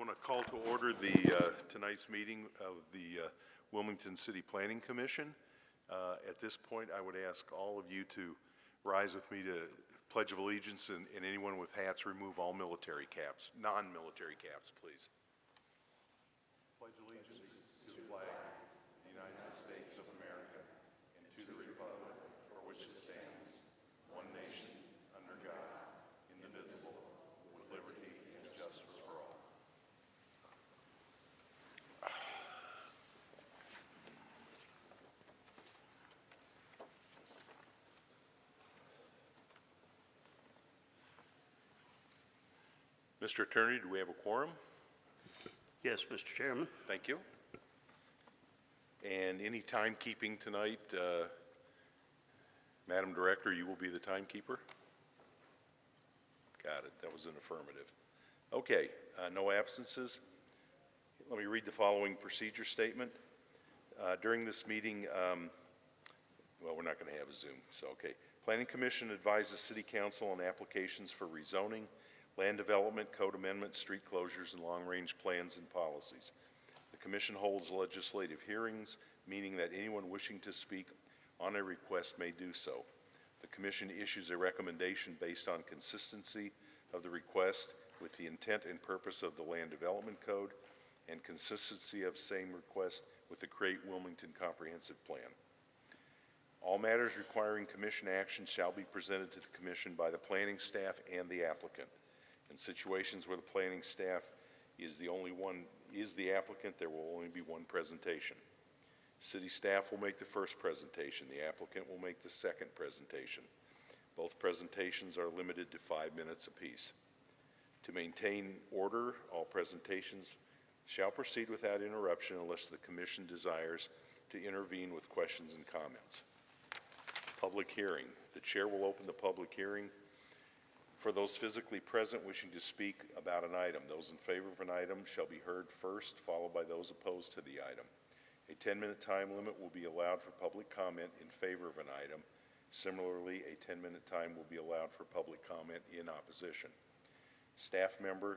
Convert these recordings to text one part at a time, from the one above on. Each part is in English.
I want to call to order tonight's meeting of the Wilmington City Planning Commission. At this point, I would ask all of you to rise with me to Pledge of Allegiance, and anyone with hats, remove all military caps, non-military caps, please. Pledge allegiance to the flag of the United States of America and to the republic for which it stands, one nation, under God, indivisible, with liberty and justice for all. Mr. Attorney, do we have a quorum? Yes, Mr. Chairman. Thank you. And any timekeeping tonight? Madam Director, you will be the timekeeper? Got it. That was an affirmative. Okay, no absences. Let me read the following procedure statement. During this meeting, well, we're not going to have a Zoom, so okay. Planning Commission advises City Council on applications for rezoning, land development, code amendments, street closures, and long-range plans and policies. The Commission holds legislative hearings, meaning that anyone wishing to speak on a request may do so. The Commission issues a recommendation based on consistency of the request with the intent and purpose of the Land Development Code and consistency of same request with the Create Wilmington Comprehensive Plan. All matters requiring Commission action shall be presented to the Commission by the planning staff and the applicant. In situations where the planning staff is the applicant, there will only be one presentation. City staff will make the first presentation. The applicant will make the second presentation. Both presentations are limited to 5 minutes apiece. To maintain order, all presentations shall proceed without interruption unless the Commission desires to intervene with questions and comments. Public hearing. The chair will open the public hearing for those physically present wishing to speak about an item. Those in favor of an item shall be heard first, followed by those opposed to the item. A 10-minute time limit will be allowed for public comment in favor of an item. Similarly, a 10-minute time will be allowed for public comment in opposition. Staff member,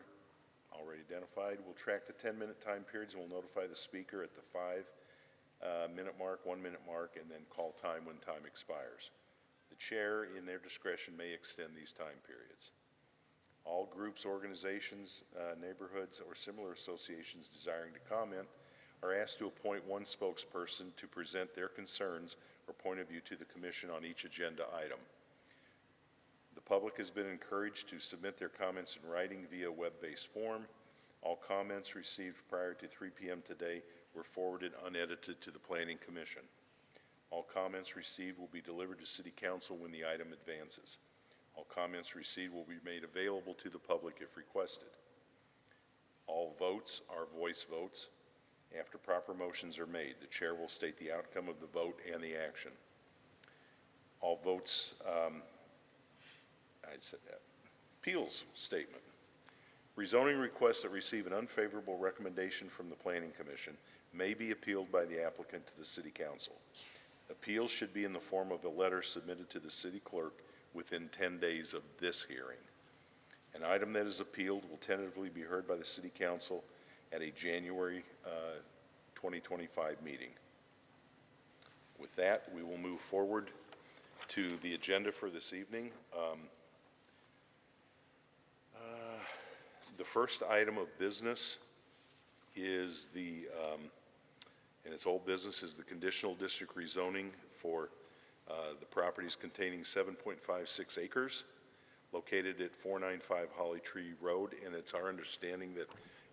already identified, will track the 10-minute time periods and will notify the speaker at the 5-minute mark, 1-minute mark, and then call time when time expires. The chair, in their discretion, may extend these time periods. All groups, organizations, neighborhoods, or similar associations desiring to comment are asked to appoint one spokesperson to present their concerns or point of view to the Commission on each agenda item. The public has been encouraged to submit their comments in writing via web-based form. All comments received prior to 3 p.m. today were forwarded unedited to the Planning Commission. All comments received will be delivered to City Council when the item advances. All comments received will be made available to the public if requested. All votes are voice votes. After proper motions are made, the chair will state the outcome of the vote and the action. All votes, appeals statement. Rezoning requests that receive an unfavorable recommendation from the Planning Commission may be appealed by the applicant to the City Council. Appeals should be in the form of a letter submitted to the city clerk within 10 days of this hearing. An item that is appealed will tentatively be heard by the City Council at a January 2025 meeting. With that, we will move forward to the agenda for this evening. The first item of business is and it's old business, is the conditional district rezoning for the properties containing 7.56 acres located at 495 Holly Tree Road, and it's our understanding that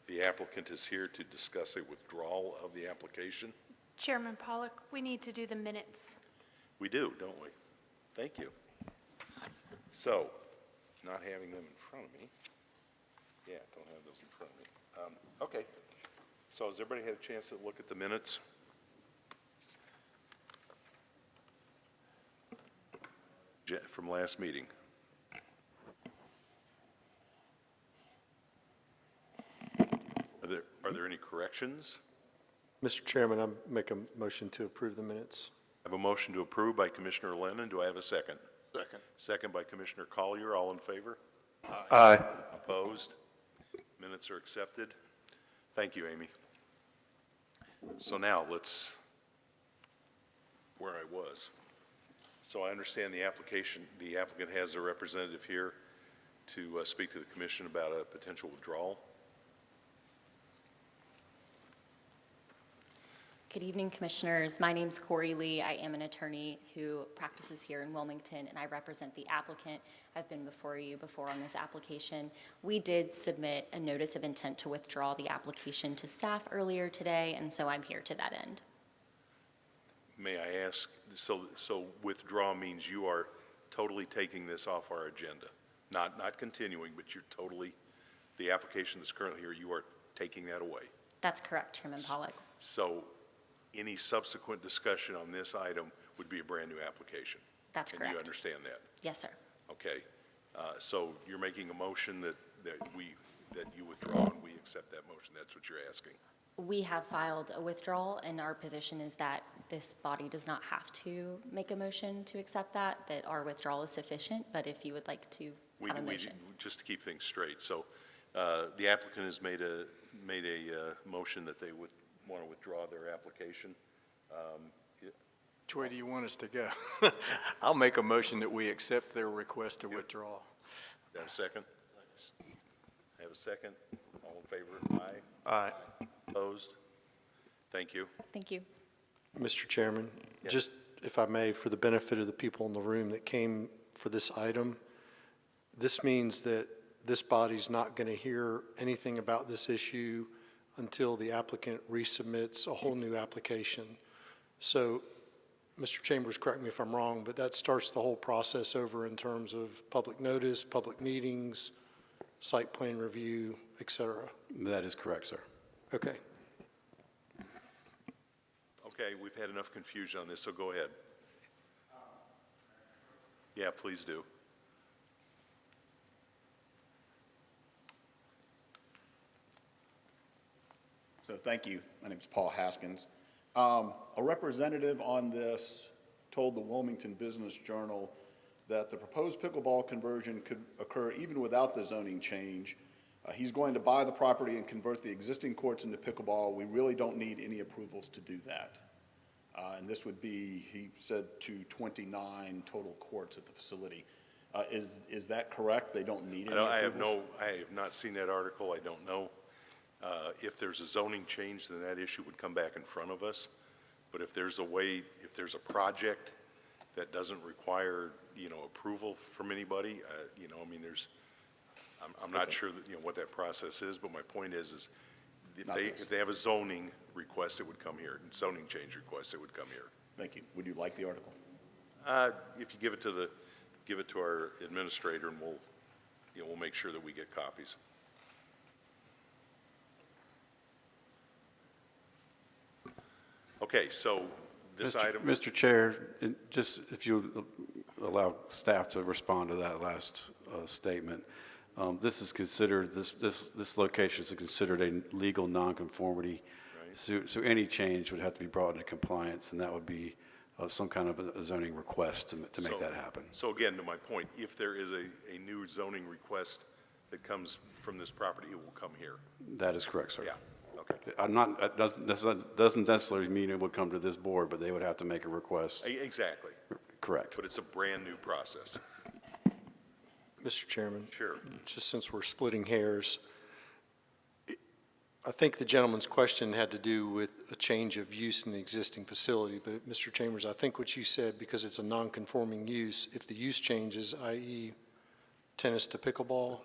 the applicant is here to discuss a withdrawal of the application. Chairman Pollock, we need to do the minutes. We do, don't we? Thank you. So, not having them in front of me. Yeah, don't have those in front of me. Okay. So has everybody had a chance to look at the minutes? From last meeting. Are there any corrections? Mr. Chairman, I make a motion to approve the minutes. I have a motion to approve by Commissioner Lennon. Do I have a second? Second. Second by Commissioner Collier. All in favor? Aye. Opposed? Minutes are accepted. Thank you, Amy. So now let's, where I was. So I understand the applicant has a representative here to speak to the commission about a potential withdrawal. Good evening, Commissioners. My name's Corey Lee. I am an attorney who practices here in Wilmington, and I represent the applicant. I've been before you before on this application. We did submit a notice of intent to withdraw the application to staff earlier today, and so I'm here to that end. May I ask, so withdraw means you are totally taking this off our agenda? Not continuing, but you're totally, the application that's currently here, you are taking that away? That's correct, Chairman Pollack. So any subsequent discussion on this item would be a brand-new application? That's correct. And you understand that? Yes, sir. Okay. So you're making a motion that you withdraw and we accept that motion. That's what you're asking? We have filed a withdrawal, and our position is that this body does not have to make a motion to accept that our withdrawal is sufficient, but if you would like to have a motion. Just to keep things straight, so the applicant has made a motion that they would want to withdraw their application. Which way do you want us to go? I'll make a motion that we accept their request to withdraw. Have a second? Have a second? All in favor? Aye. Aye. Opposed? Thank you. Thank you. Mr. Chairman, just if I may, for the benefit of the people in the room that came for this item, this means that this body's not going to hear anything about this issue until the applicant resubmits a whole new application. So, Mr. Chambers, correct me if I'm wrong, but that starts the whole process over in terms of public notice, public meetings, site plan review, et cetera. That is correct, sir. Okay. Okay, we've had enough confusion on this, so go ahead. Yeah, please do. So thank you. My name is Paul Haskins. A representative on this told the Wilmington Business Journal that the proposed pickleball conversion could occur even without the zoning change. He's going to buy the property and convert the existing courts into pickleball. We really don't need any approvals to do that. And this would be, he said, to 29 total courts at the facility. Is that correct? They don't need any approvals? I have not seen that article. I don't know. If there's a zoning change, then that issue would come back in front of us. But if there's a project that doesn't require, approval from anybody, I'm not sure that, what that process is, but my point is if they have a zoning request, it would come here. Zoning change request, it would come here. Thank you. Would you like the article? If you give it to our administrator, and we'll make sure that we get copies. Okay, so this item. Mr. Chair, just if you allow staff to respond to that last statement. This is considered, this location is considered a legal nonconformity. Right. So any change would have to be brought into compliance, and that would be some kind of a zoning request to make that happen. So again, to my point, if there is a new zoning request that comes from this property, it will come here. That is correct, sir. Yeah, okay. That doesn't necessarily mean it would come to this board, but they would have to make a request. Exactly. Correct. But it's a brand-new process. Mr. Chairman? Sure. Just since we're splitting hairs, I think the gentleman's question had to do with a change of use in the existing facility, but Mr. Chambers, I think what you said, because it's a non-conforming use, if the use changes, i.e. tennis to pickleball?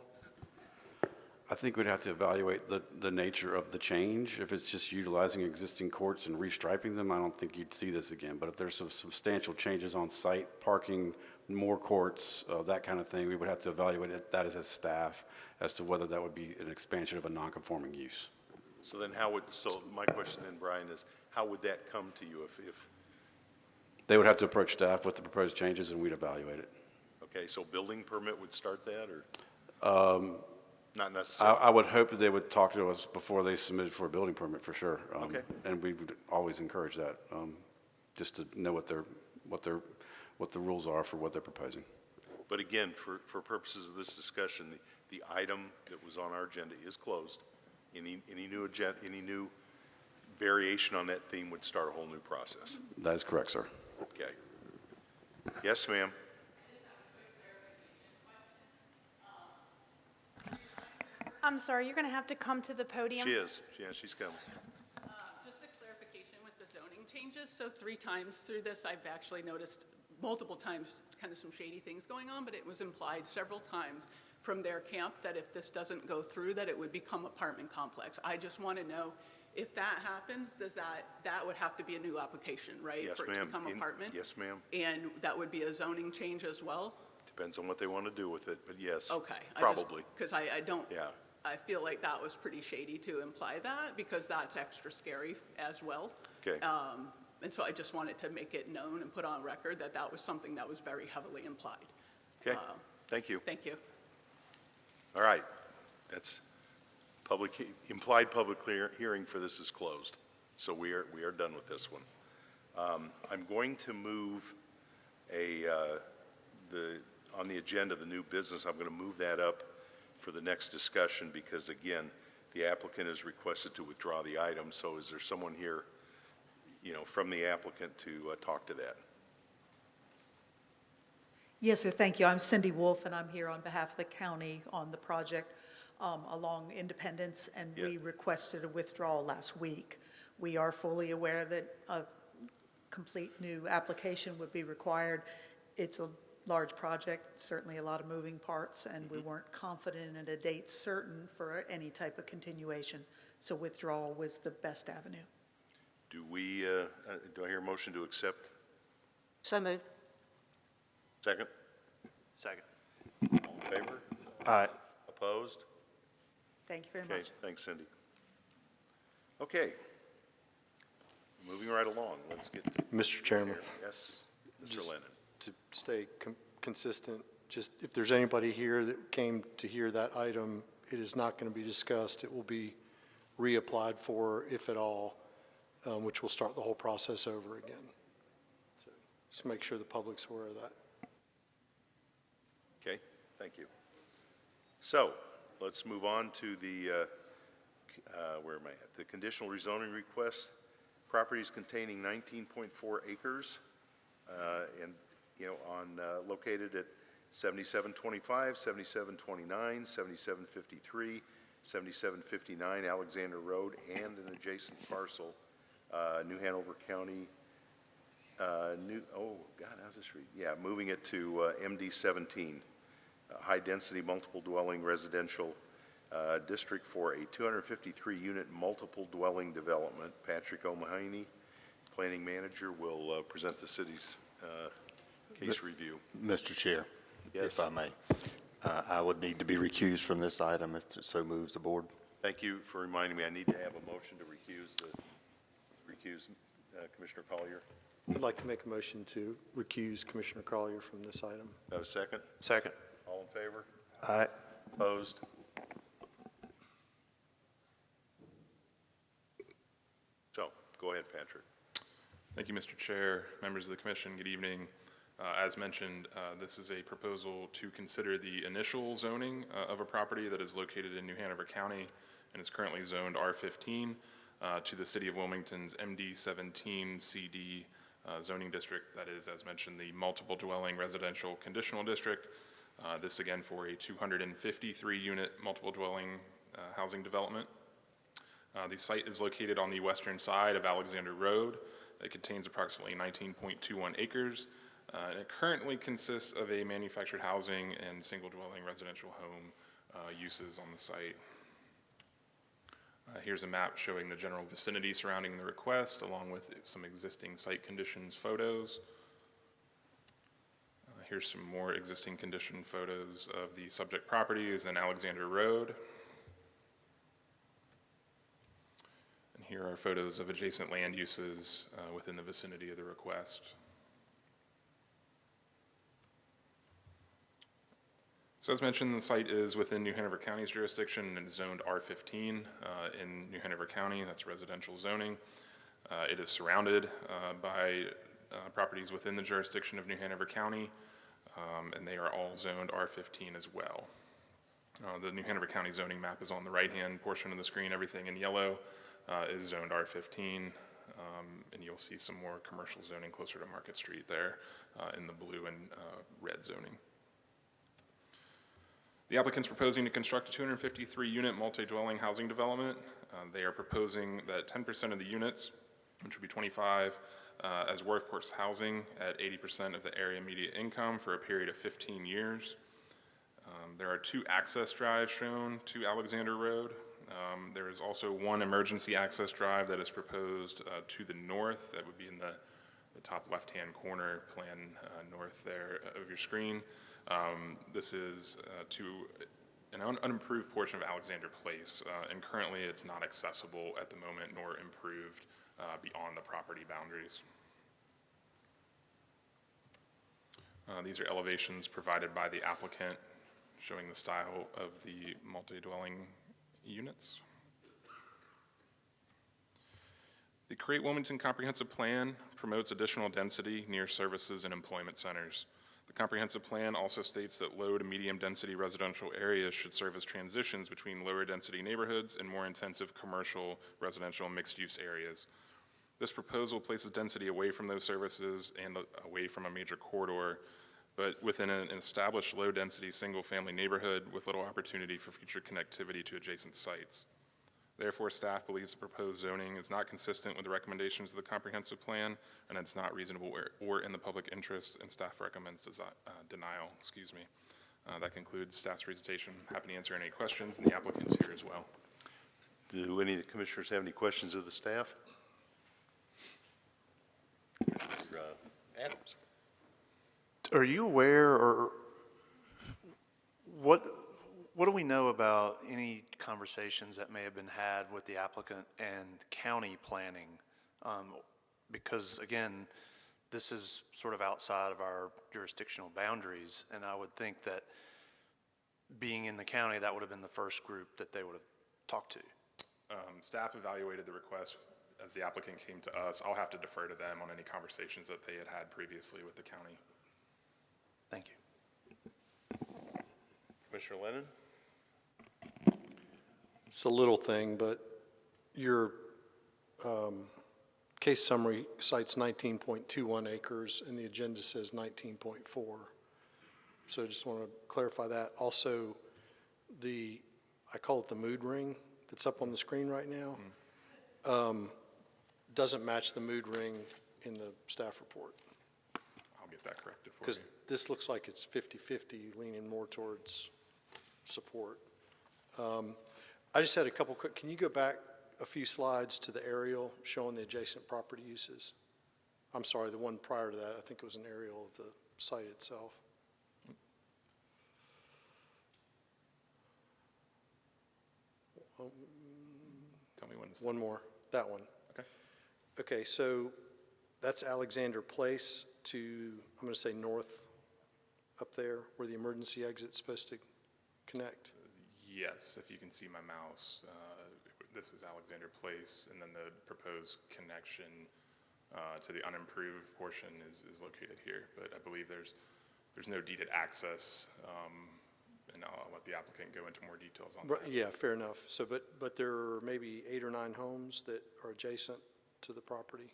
I think we'd have to evaluate the nature of the change. If it's just utilizing existing courts and restriping them, I don't think you'd see this again. But if there's some substantial changes on site, parking, more courts, that kind of thing, we would have to evaluate that as a staff as to whether that would be an expansion of a non-conforming use. So then so my question then, Brian, is how would that come to you if They would have to approach staff with the proposed changes and we'd evaluate it. okay, so building permit would start that or? Not necessarily. I would hope that they would talk to us before they submitted for a building permit for sure. Okay. And we would always encourage that, just to know what the rules are for what they're proposing. But again, for purposes of this discussion, the item that was on our agenda is closed. Any new variation on that theme would start a whole new process. That is correct, sir. Okay. Yes, ma'am. I'm sorry, you're going to have to come to the podium. She is. Yeah, she's coming. Just a clarification with the zoning changes. So 3 times through this, I've actually noticed multiple times kind of some shady things going on, but it was implied several times from their camp that if this doesn't go through, that it would become apartment complex. I just want to know if that happens, does that would have to be a new application, right? Yes, For it to ma'am. become apartment? Yes, ma'am. And that would be a zoning change as well? Depends on what they want to do with it, but yes. Okay. Probably. Because I don't. Yeah. I feel like that was pretty shady to imply that, because that's extra scary as well. Okay. And so I just wanted to make it known and put on record that that was something that was very heavily implied. Okay. Thank you. Thank you. All right. That's implied public hearing for this is closed. So we are done with this one. I'm going to move on the agenda, the new business, I'm going to move that up for the next discussion because, again, the applicant has requested to withdraw the item. So is there someone here, from the applicant to talk to that? Yes, sir, thank you. I'm Cindy Wolf, and I'm here on behalf of the county on the project along Independence, and we Yeah. requested a withdrawal last week. We are fully aware that a complete new application would be required. It's a large project, certainly a lot of moving parts, and we weren't confident in a date certain for any type of continuation, so withdrawal was the best avenue. Do I hear a motion to accept? So moved. Second? Second. All in favor? Aye. Opposed? Thank you very Okay, much. thanks, Cindy. Okay. Moving right along, let's get to. Mr. Chairman, Yes, Mr. Just- Lennon. to stay consistent, just if there's anybody here that came to hear that item, it is not going to be discussed. It will be reapplied for, if at all, which will start the whole process over again. So just make sure the public's aware of that. Okay, thank you. So, let's move on to the, where am I at? The conditional rezoning request. Properties containing 19.4 acres, located at 7725, 7729, 7753, 7759 Alexander Road, and an adjacent parcel, New Hanover County, how's this read? Yeah, moving it to MD 17, high-density multiple dwelling residential district for a 253-unit multiple dwelling development. Patrick O'Mahony, planning manager, will present the city's case review. Mr. Chair, Yes. if I may, I would need to be recused from this item if it so moves the board. Thank you for reminding me. I need to have a motion to recuse Commissioner Collier. I'd like to make a motion to recuse Commissioner Collier from this item. Have a second? Second. All in favor? Aye. Opposed? So, go ahead, Patrick. Thank you, Mr. Chair, members of the commission, good evening. As mentioned, this is a proposal to consider the initial zoning of a property that is located in New Hanover County and is currently zoned R15 to the City of Wilmington's MD 17 CD zoning district. That is, as mentioned, the multiple dwelling residential conditional district. This again for a 253-unit multiple dwelling housing development. The site is located on the western side of Alexander Road. It contains approximately 19.21 acres. And it currently consists of a manufactured housing and single dwelling residential home uses on the site. Here's a map showing the general vicinity surrounding the request, along with some existing site conditions photos. Here's some more existing condition photos of the subject properties in Alexander Road. And here are photos of adjacent land uses within the vicinity of the request. So as mentioned, the site is within New Hanover County's jurisdiction and is zoned R15 in New Hanover County. That's residential zoning. It is surrounded by properties within the jurisdiction of New Hanover County, and they are all zoned R15 as well. The New Hanover County zoning map is on the right-hand portion of the screen. Everything in yellow is zoned R15, and you'll see some more commercial zoning closer to Market Street there in the blue and red zoning. The applicant's proposing to construct a 253-unit multi-dwelling housing development. They are proposing that 10% of the units, which would be 25, as workforce housing at 80% of the area median income for a period of 15 years. There are 2 access drives shown to Alexander Road. There is also 1 emergency access drive that is proposed to the north. That would be in the top left-hand corner, plan north there of your screen. This is to an unimproved portion of Alexander Place, and currently it's not accessible at the moment nor improved beyond the property boundaries. These are elevations provided by the applicant showing the style of the multi-dwelling units. The Create Wilmington Comprehensive Plan promotes additional density near services and employment centers. The comprehensive plan also states that low to medium density residential areas should serve as transitions between lower density neighborhoods and more intensive commercial, residential, and mixed use areas. This proposal places density away from those services and away from a major corridor, but within an established low density single family neighborhood with little opportunity for future connectivity to adjacent sites. Therefore, staff believes the proposed zoning is not consistent with the recommendations of the comprehensive plan, and it's not reasonable or in the public interest, and staff recommends denial. That concludes staff's presentation. Happy to answer any questions, and the applicant's here as well. Do any of the commissioners have any questions of the staff? Commissioner Adams. Are you aware, or what do we know about any conversations that may have been had with the applicant and county planning? Because again, this is sort of outside of our jurisdictional boundaries, and I would think that being in the county, that would have been the first group that they would have talked to. Staff evaluated the request as the applicant came to us. I'll have to defer to them on any conversations that they had previously with the county. Thank you. Commissioner Lennon? It's a little thing, but your case summary cites 19.21 acres, and the agenda says 19.4. So I just want to clarify that. Also, I call it the mood ring that's up on the screen right now, doesn't match the mood ring in the staff report. I'll get that corrected for you. Because this looks like it's 50-50, leaning more towards support. I just had a couple quick, can you go back a few slides to the aerial showing the adjacent property uses? I'm sorry, the one prior to that, I think it was an aerial of the site itself. Tell me when to One more, that one. Okay. Okay, so that's Alexander Place to, I'm going to say north up there where the emergency exit's supposed to connect. Yes, if you can see my mouse, this is Alexander Place, and then the proposed connection to the unimproved portion is located here. But I believe there's no deeded access, and I'll let the applicant go into more details on that. Yeah, fair enough. So, but there are maybe 8 or 9 homes that are adjacent to the property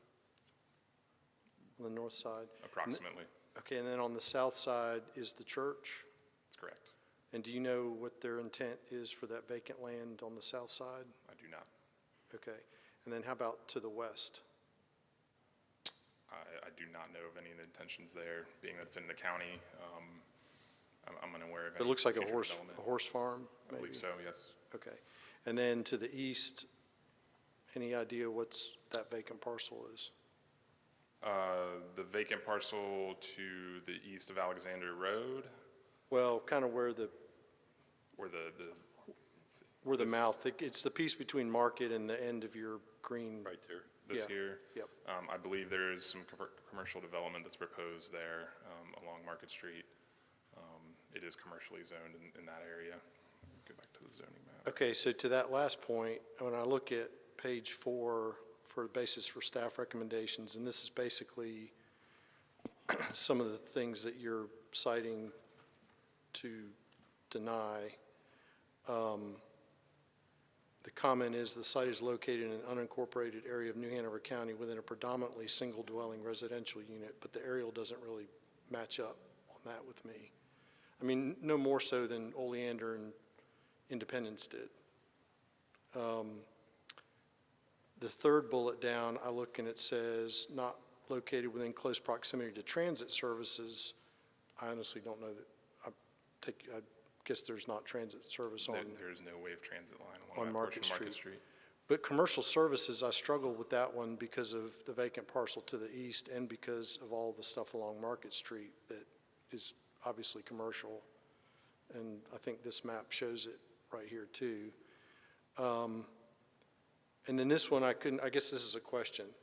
on the north side? Approximately. Okay, and then on the south side is the church? That's correct. And do you know what their intent is for that vacant land on the south side? I do not. Okay, and then how about to the west? I do not know of any intentions there, being that it's in the county. I'm unaware of any. It looks like a future horse development. farm, I maybe? believe so, yes. Okay, and then to the east, any idea what's that vacant parcel is? The vacant parcel to the east of Alexander Road, Well, kind of where the let's see, mouth, it's the piece between Market and the end of your green. Right there. this Yeah. here. Yep. I believe there is some commercial development that's proposed there along Market Street. It is commercially zoned in that area. Go back to the zoning map. Okay, so to that last point, when I look at page 4 for basis for staff recommendations, and this is basically some of the things that you're citing to deny, The comment is the site is located in an unincorporated area of New Hanover County within a predominantly single-dwelling residential unit, but the aerial doesn't really match up on that with me. I mean, no more so than Oleander and Independence did. The third bullet down, I look and it says, not located within close proximity to transit services. I honestly don't know that, I guess there's not transit service on. There is no wave transit line along On that portion Market of Market Street. Street. But commercial services, I struggle with that one because of the vacant parcel to the east and because of all the stuff along Market Street that is obviously commercial. And I think this map shows it right here too. And then this one, I guess this is a question.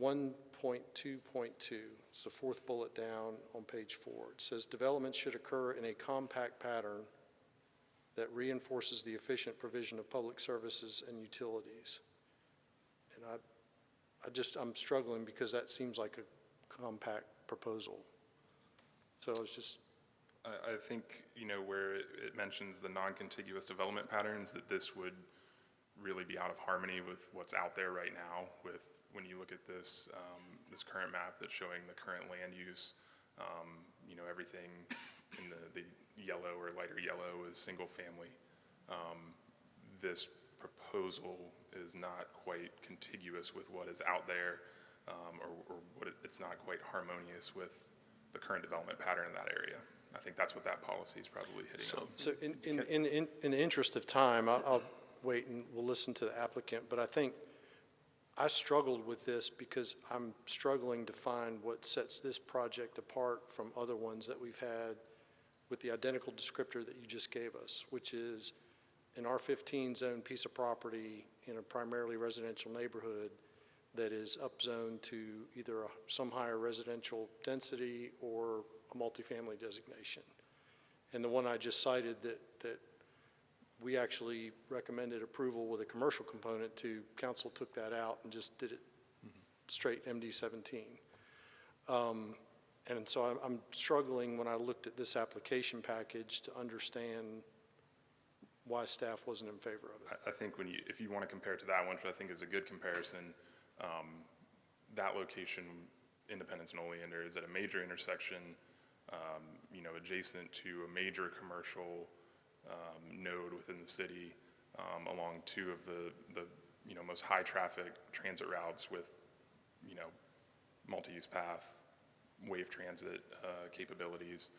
1.2.2, it's the fourth bullet down on page 4. It says development should occur in a compact pattern that reinforces the efficient provision of public services and utilities. And I'm struggling because that seems like a compact proposal. So it's just. I think, where it mentions the non-contiguous development patterns, that this would really be out of harmony with what's out there right now with, when you look at this, this current map that's showing the current land use, everything in the yellow or lighter yellow is single family. This proposal is not quite contiguous with what is out there, or it's not quite harmonious with the current development pattern in that area. I think that's what that policy is probably hitting on. So in the interest of time, I'll wait and we'll listen to the applicant, but I think I struggled with this because I'm struggling to find what sets this project apart from other ones that we've had with the identical descriptor that you just gave us, which is an R15 zone piece of property in a primarily residential neighborhood that is upzoned to either some higher residential density or a multifamily designation. And the one I just cited that we actually recommended approval with a commercial component to, council took that out and just did it straight MD-17. And so I'm struggling when I looked at this application package to understand why staff wasn't in favor of it. I think if you want to compare it to that one, which I think is a good comparison, that location, Independence and Oleander, is at a major intersection, adjacent to a major commercial node within the city, along two of the most high traffic transit routes with, multi-use path, wave transit capabilities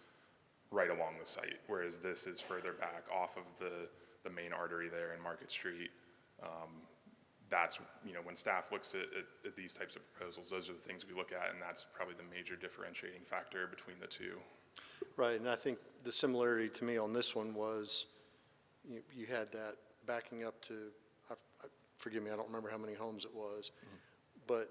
right along the site, whereas this is further back off of the main artery there in Market Street. That's, when staff looks at these types of proposals, those are the things we look at, and that's probably the major differentiating factor between the two. Right, and I think the similarity to me on this one was you had that backing up to, forgive me, I don't remember how many homes it was, but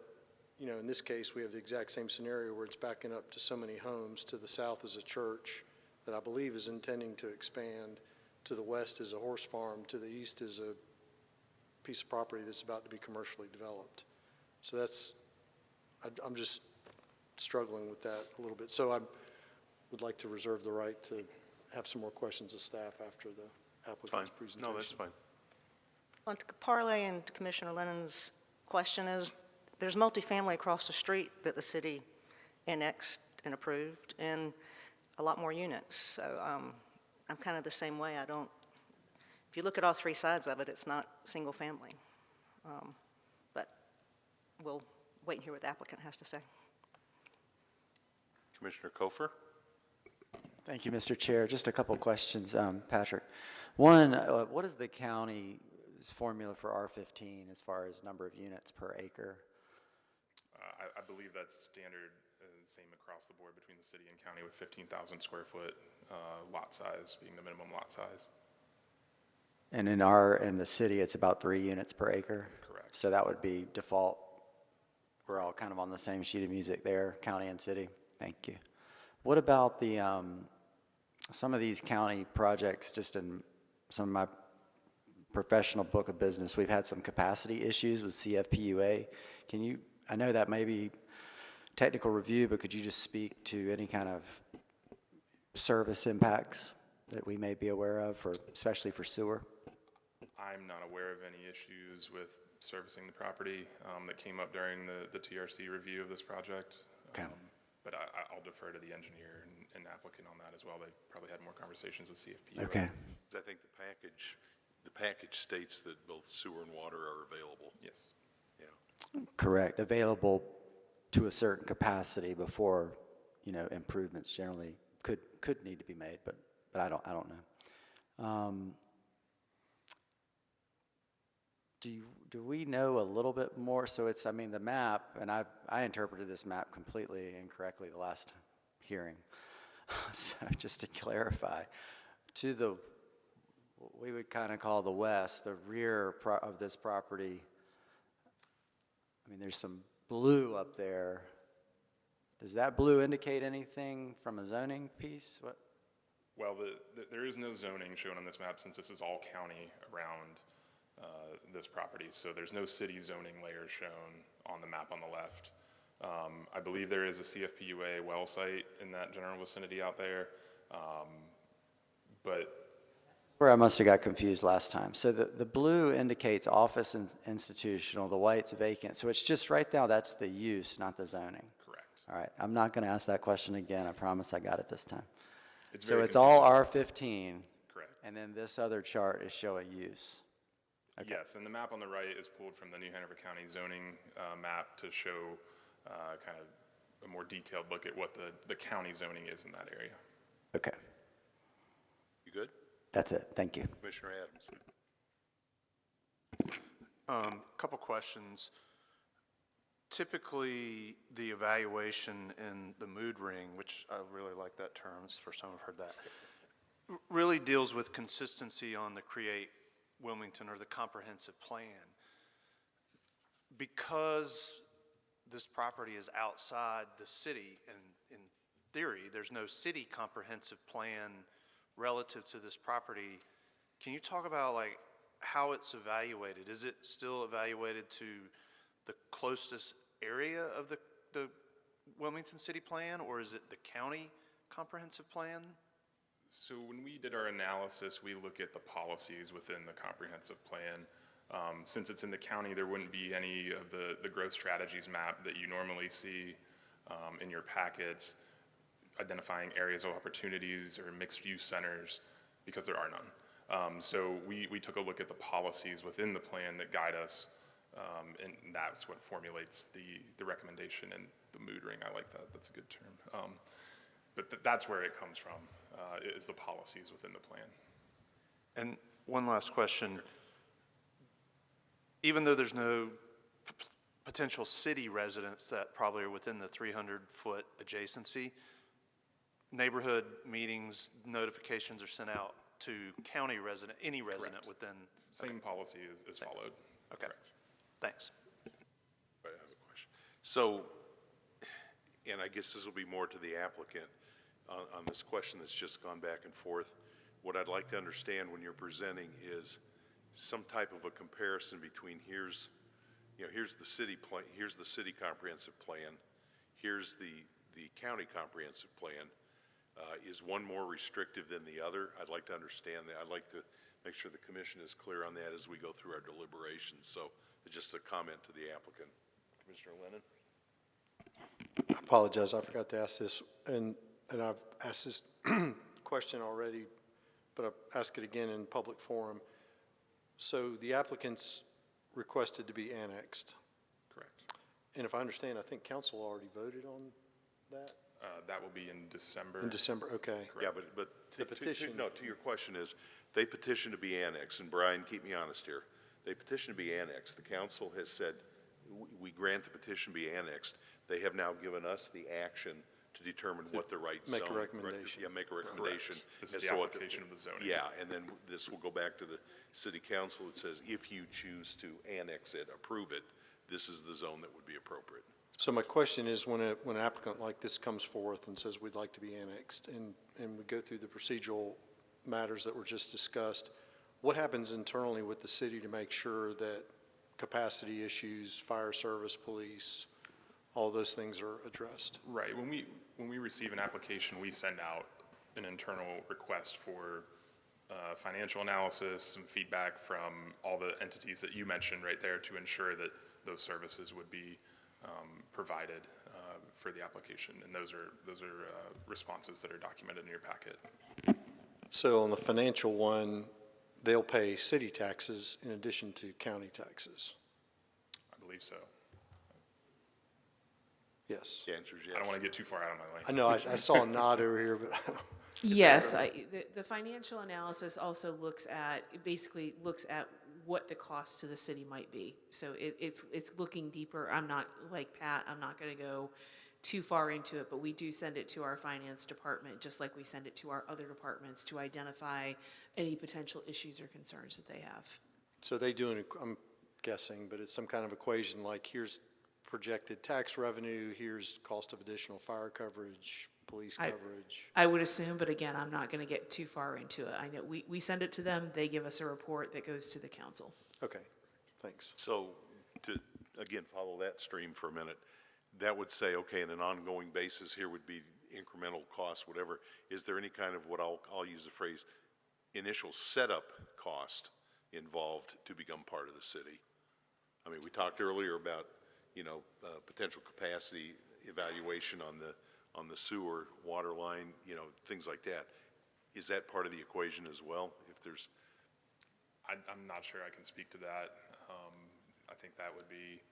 in this case, we have the exact same scenario where it's backing up to so many homes. To the south is a church that I believe is intending to expand. To the west is a horse farm. To the east is a piece of property that's about to be commercially developed. So I'm just struggling with that a little bit. So I would like to reserve the right to have some more questions of staff after the applicant's presentation. No, that's fine. To parlay into Commissioner Lennon's question is, there's multifamily across the street that the city annexed and approved, and a lot more units. So I'm kind of the same way. If you look at all three sides of it, it's not single family. But we'll wait and hear what the applicant has to say. Commissioner Kofer? Thank you, Mr. Chair. Just a couple questions, Patrick. One, what is the county's formula for R15 as far as number of units per acre? I believe that's standard, same across the board between the city and county, with 15,000 square foot lot size being the minimum lot size. And in the city, it's about 3 units per acre? Correct. So that would be default. We're all kind of on the same sheet of music there, county and city. Thank you. What about the some of these county projects? Just in some of my professional book of business, we've had some capacity issues with CFPUA. I know that may be technical review, but could you just speak to any kind of service impacts that we may be aware of, for, especially for sewer? I'm not aware of any issues with servicing the property that came up during the TRC review of this project. Okay. But I'll defer to the engineer and applicant on that as well. They probably had more conversations with CFP. Okay. I think the package states that both sewer and water are available. Yes. Yeah. Correct, available to a certain capacity before, you know, improvements generally could need to be made, but I don't know. Do we know a little bit more? So it's, I mean, the map, and I interpreted this map completely incorrectly the last hearing. So just to clarify, to the, what we would kind of call the west, the rear of this property, I mean, there's some blue up there. Does that blue indicate anything from a zoning piece? What? Well, there is no zoning shown on this map since this is all county around this property. So there's no city zoning layer shown on the map on the left. I believe there is a CFPUA well site in that general vicinity out there, but Where I must have got confused last time. So the blue indicates office and institutional, the white's vacant. So it's just right now, that's the use, not the zoning. correct. All right, I'm not going to ask that question again. I promise I got it this time. It's So very it's all confusing. R15, Correct. and then this other chart is showing use. Okay. Yes, and the map on the right is pulled from the New Hanover County zoning map to show kind of a more detailed look at what the county zoning is in that area. Okay, You good? that's it. Thank you. Commissioner Adams? Couple questions. Typically, the evaluation in the mood ring, which I really like that term, it's the first time I've heard that, really deals with consistency on the Create Wilmington or the comprehensive plan. Because this property is outside the city, and in theory, there's no city comprehensive plan relative to this property, can you talk about like how it's evaluated? Is it still evaluated to the closest area of the Wilmington City Plan, or is it the county comprehensive plan? So when we did our analysis, we look at the policies within the comprehensive plan. Since it's in the county, there wouldn't be any of the growth strategies map that you normally see in your packets, identifying areas of opportunities or mixed-use centers, because there are none. So we took a look at the policies within the plan that guide us, and that's what formulates the recommendation and the mood ring. I like that. That's a good term. But that's where it comes from, is the policies within the plan. And one last question. Even though there's no potential city residents that probably are within the 300-foot adjacency, neighborhood meetings, notifications are sent out to county resident, any resident Correct. within. Same policy is followed. Okay, Correct. thanks. I have a question. So, and I guess this will be more to the applicant on this question that's just gone back and forth. What I'd like to understand when you're presenting is some type of a comparison between here's the city plan, here's the city comprehensive plan, here's the county comprehensive plan. Is one more restrictive than the other? I'd like to understand that. I'd like to make sure the commission is clear on that as we go through our deliberations. So it's just a comment to the applicant. Commissioner Lennon? I apologize, I forgot to ask this, and I've asked this question already, but I'll ask it again in public forum. So the applicants requested to be annexed, Correct. and if I understand, I think council already voted on that? That will be in December. In December, okay. Yeah, but The petition- to your question is, they petitioned to be annexed, and Brian, keep me honest here. They petitioned to be annexed. The council has said, we grant the petition to be annexed. They have now given us the action to determine what the right zone. Make a recommendation. Yeah, make a recommendation. Correct. This is as the to what application of the zoning. Yeah, and then this will go back to the city council. It says, if you choose to annex it, approve it, this is the zone that would be appropriate. So my question is, when an applicant like this comes forth and says, we'd like to be annexed, and we go through the procedural matters that were just discussed, what happens internally with the city to make sure that capacity issues, fire service, police, all those things are addressed? Right. When we receive an application, we send out an internal request for financial analysis, some feedback from all the entities that you mentioned right there to ensure that those services would be provided for the application. And those are responses that are documented in your packet. So on the financial one, they'll pay city taxes in addition to county taxes? I believe so. Yes. The answer is yes. I don't want to get too far out of my lane. I know, I saw a nod over here, but Yes, the financial analysis also basically looks at what the cost to the city might be. So it's looking deeper. I'm not, like Pat, I'm not going to go too far into it, but we do send it to our finance department, just like we send it to our other departments to identify any potential issues or concerns that they have. so they do, I'm guessing, but it's some kind of equation like here's projected tax revenue, here's cost of additional fire coverage, police coverage. I would assume, but again, I'm not going to get too far into it. I know we send it to them, they give us a report that goes to the council. Okay, thanks. So to, again, follow that stream for a minute, that would say, okay, on an ongoing basis, here would be incremental costs, whatever. Is there any kind of what I'll use the phrase, initial setup cost involved to become part of the city? I mean, we talked earlier about, potential capacity evaluation on the sewer, water line, things like that. Is that part of the equation as well? If there's, I'm not sure I can speak to that. I think that would be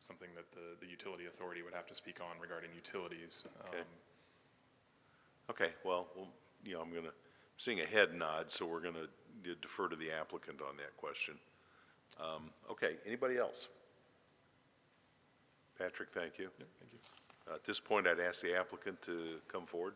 something that the utility authority would have to speak on regarding utilities. Okay. Okay, well, I'm seeing a head nod, so we're going to defer to the applicant on that question. Okay, anybody else? Patrick, thank you. Yeah, thank you. At this point, I'd ask the applicant to come forward.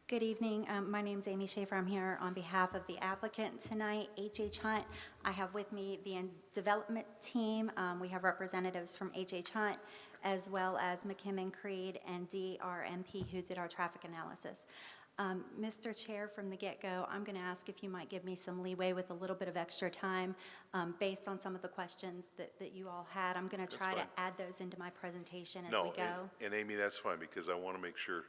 Good evening. My name is Amy Schaefer. I'm here on behalf of the applicant tonight, H.H. Hunt. I have with me the development team. We have representatives from H.H. Hunt, as well as McKim & Creed and DRMP, who did our traffic analysis. Mr. Chair, from the get-go, I'm going to ask if you might give me some leeway with a little bit of extra time based on some of the questions that you all had. I'm going to try to add those into my presentation as we go. And Amy, that's fine, because I want to make sure,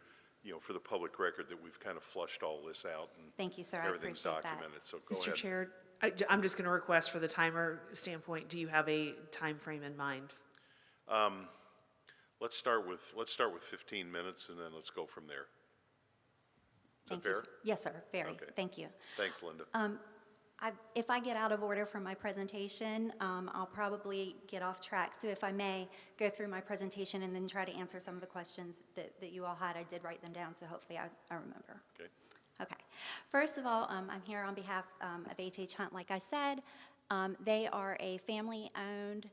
for the public record, that we've kind of flushed all this out. And thank you, sir. I everything's appreciate that. documented, so go ahead. Mr. Chair, I'm just going to request for the timer standpoint, do you have a time frame in mind? Let's start with 15 minutes, and then let's go from there. Is that fair? Sir. Yes, sir. Very. Okay. Thank you. Thanks, Linda. If I get out of order from my presentation, I'll probably get off track. So if I may, go through my presentation and then try to answer some of the questions that you all had. I did write them down, so hopefully I remember. Okay. Okay. First of all, I'm here on behalf of H.H. Hunt, like I said. They are a family-owned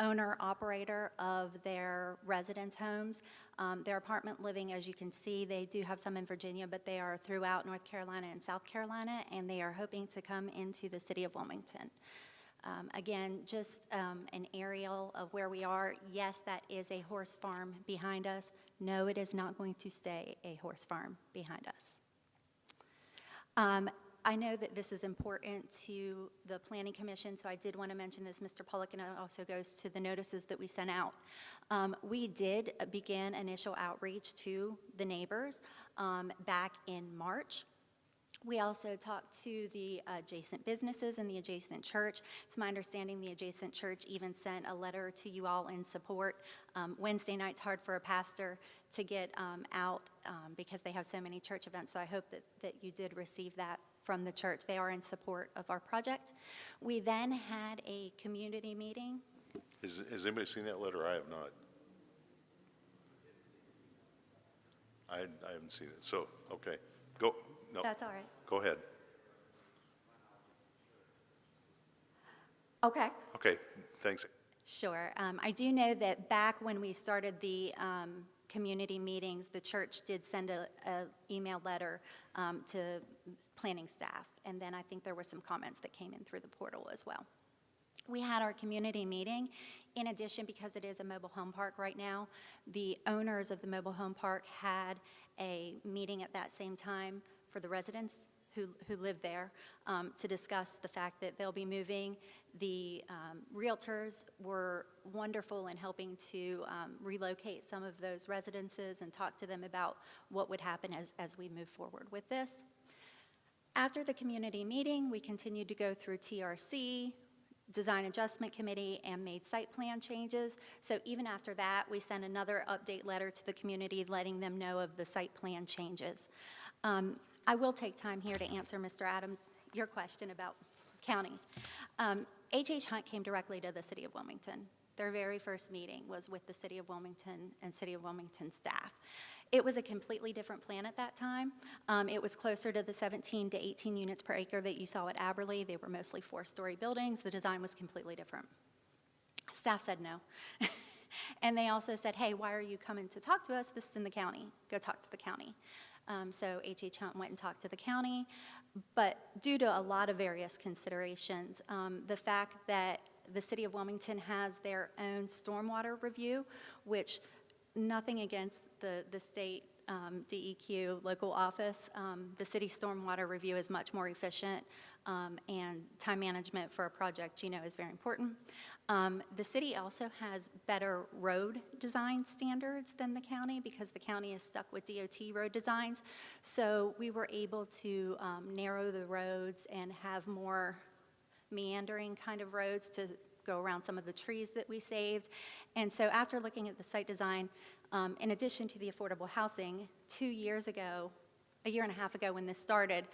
owner-operator of their residence homes. Their apartment living, as you can see, they do have some in Virginia, but they are throughout North Carolina and South Carolina, and they are hoping to come into the city of Wilmington. Again, just an aerial of where we are. Yes, that is a horse farm behind us. No, it is not going to stay a horse farm behind us. I know that this is important to the Planning Commission, so I did want to mention this, Mr. Pollock, and it also goes to the notices that we sent out. We did begin initial outreach to the neighbors back in March. We also talked to the adjacent businesses and the adjacent church. It's my understanding the adjacent church even sent a letter to you all in support. Wednesday night's hard for a pastor to get out because they have so many church events, so I hope that you did receive that from the church. They are in support of our project. We then had a community meeting. Has anybody seen that letter? I have not. I haven't seen it, so, okay. Go, no. That's all right. Go ahead. Okay. Okay, thanks. Sure. I do know that back when we started the community meetings, the church did send a email letter to planning staff, and then I think there were some comments that came in through the portal as well. We had our community meeting. In addition, because it is a mobile home park right now, the owners of the mobile home park had a meeting at that same time for the residents who live there to discuss the fact that they'll be moving. The realtors were wonderful in helping to relocate some of those residences and talk to them about what would happen as we move forward with this. After the community meeting, we continued to go through TRC, Design Adjustment Committee, and made site plan changes. So even after that, we sent another update letter to the community letting them know of the site plan changes. I will take time here to answer, Mr. Adams, your question about county. H.H. Hunt came directly to the City of Wilmington. Their very first meeting was with the City of Wilmington and City of Wilmington staff. It was a completely different plan at that time. It was closer to the 17 to 18 units per acre that you saw at Aberley. They were mostly 4-story buildings. The design was completely different. Staff said no. And they also said, hey, why are you coming to talk to us? This is in the county. Go talk to the county. So H.H. Hunt went and talked to the county. But due to a lot of various considerations, the fact that the City of Wilmington has their own stormwater review, which nothing against the state DEQ local office. The city stormwater review is much more efficient, and time management for a project, is very important. The city also has better road design standards than the county because the county is stuck with DOT road designs. So we were able to narrow the roads and have more meandering kind of roads to go around some of the trees that we saved. And so after looking at the site design, in addition to the affordable housing, 2 years ago, a year and a half ago when this started,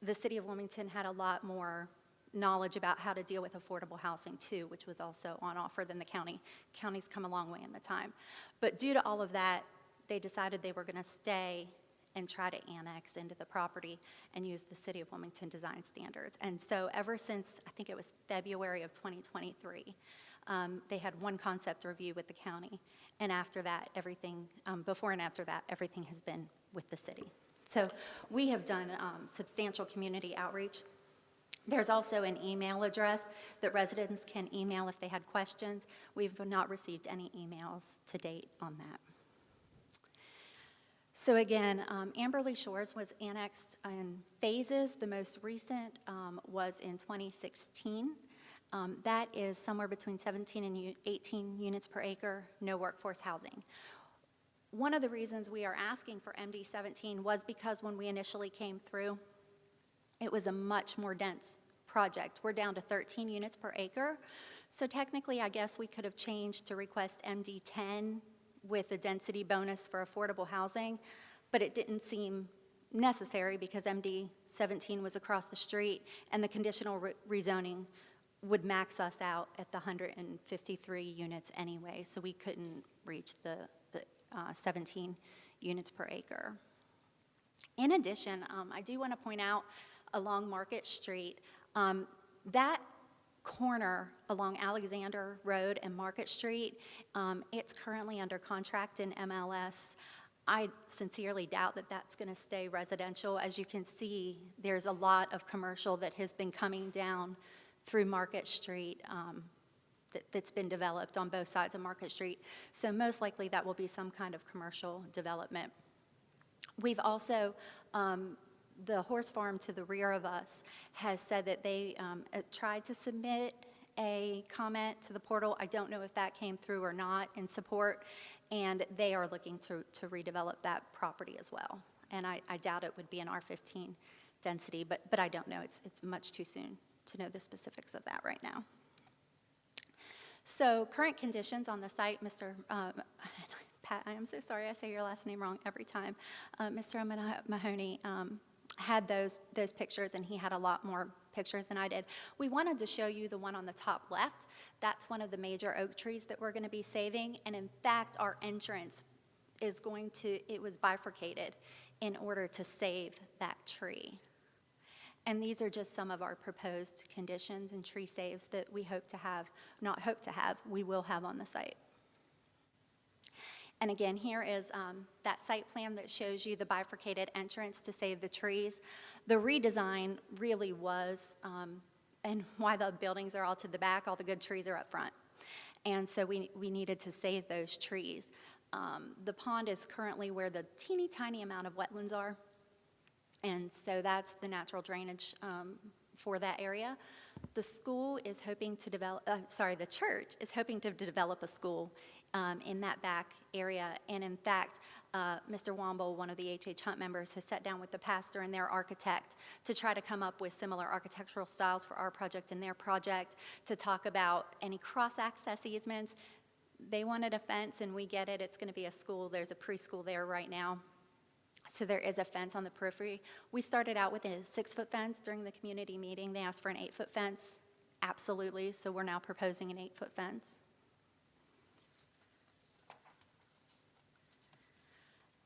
the City of Wilmington had a lot more knowledge about how to deal with affordable housing too, which was also on offer than the county. County's come a long way in the time. But due to all of that, they decided they were going to stay and try to annex into the property and use the City of Wilmington design standards. And so ever since, I think it was February of 2023, they had one concept review with the county. And after that, everything, before and after that, everything has been with the city. So we have done substantial community outreach. There's also an email address that residents can email if they had questions. We've not received any emails to date on that. So again, Amberley Shores was annexed in phases. The most recent was in 2016. That is somewhere between 17 and 18 units per acre, no workforce housing. One of the reasons we are asking for MD 17 was because when we initially came through, it was a much more dense project. We're down to 13 units per acre. So technically, I guess we could have changed to request MD 10 with a density bonus for affordable housing, but it didn't seem necessary because MD 17 was across the street and the conditional rezoning would max us out at the 153 units anyway, so we couldn't reach the 17 units per acre. In addition, I do want to point out along Market Street, that corner along Alexander Road and Market Street, it's currently under contract in MLS. I sincerely doubt that that's going to stay residential. As you can see, there's a lot of commercial that has been coming down through Market Street that's been developed on both sides of Market Street. So most likely that will be some kind of commercial development. We've also, the horse farm to the rear of us has said that they tried to submit a comment to the portal. I don't know if that came through or not in support, and they are looking to redevelop that property as well. And I doubt it would be an R15 density, but I don't know. It's much too soon to know the specifics of that right now. So current conditions on the site, Mr. Pat, I am so sorry, I say your last name wrong every time. Mr. Mahoney had those pictures, and he had a lot more pictures than I did. We wanted to show you the one on the top left. That's one of the major oak trees that we're going to be saving, and in fact, our entrance is it was bifurcated in order to save that tree. And these are just some of our proposed conditions and tree saves that we hope to have, we will have on the site. And again, here is that site plan that shows you the bifurcated entrance to save the trees. The redesign really was, and why the buildings are all to the back, all the good trees are up front. And so we needed to save those trees. The pond is currently where the teeny tiny amount of wetlands are. And so that's the natural drainage for that area. The school is hoping to develop, the church is hoping to develop a school in that back area. And in fact, Mr. Womble, one of the H.H. Hunt members, has sat down with the pastor and their architect to try to come up with similar architectural styles for our project and their project, to talk about any cross-access easements. They wanted a fence, and we get it. It's going to be a school. There's a preschool there right now. So there is a fence on the periphery. We started out with a 6-foot fence during the community meeting. They asked for an 8-foot fence. Absolutely. So we're now proposing an 8-foot fence.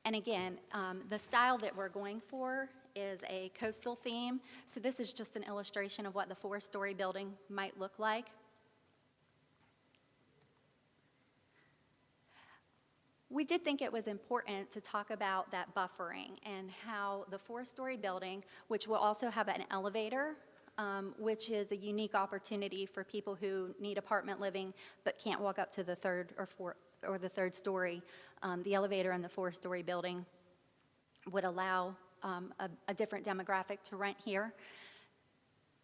And again, the style that we're going for is a coastal theme. So this is just an illustration of what the 4-story building might look like. We did think it was important to talk about that buffering and how the 4-story building, which will also have an elevator, which is a unique opportunity for people who need apartment living but can't walk up to the third or the third story. The elevator in the 4-story building would allow a different demographic to rent here.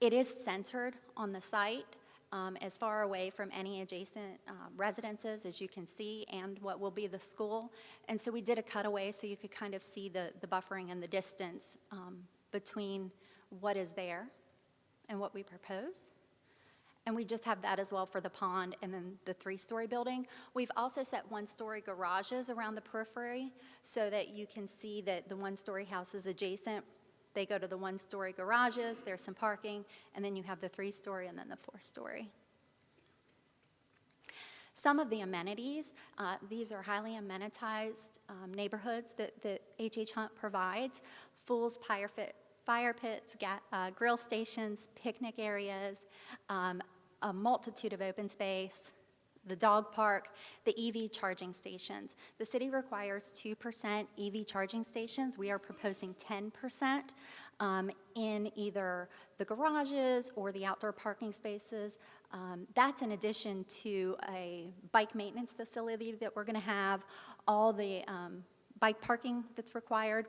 It is centered on the site, as far away from any adjacent residences as you can see, and what will be the school. And so we did a cutaway so you could kind of see the buffering and the distance between what is there and what we propose. And we just have that as well for the pond and then the 3-story building. We've also set 1-story garages around the periphery so that you can see that the 1-story house is adjacent. They go to the 1-story garages, there's some parking, and then you have the 3-story and then the 4-story. Some of the amenities, these are highly amenitized neighborhoods that H.H. Hunt provides. Fool's fire pits, grill stations, picnic areas, a multitude of open space, the dog park, the EV charging stations. The city requires 2% EV charging stations. We are proposing 10% in either the garages or the outdoor parking spaces. That's in addition to a bike maintenance facility that we're going to have, all the bike parking that's required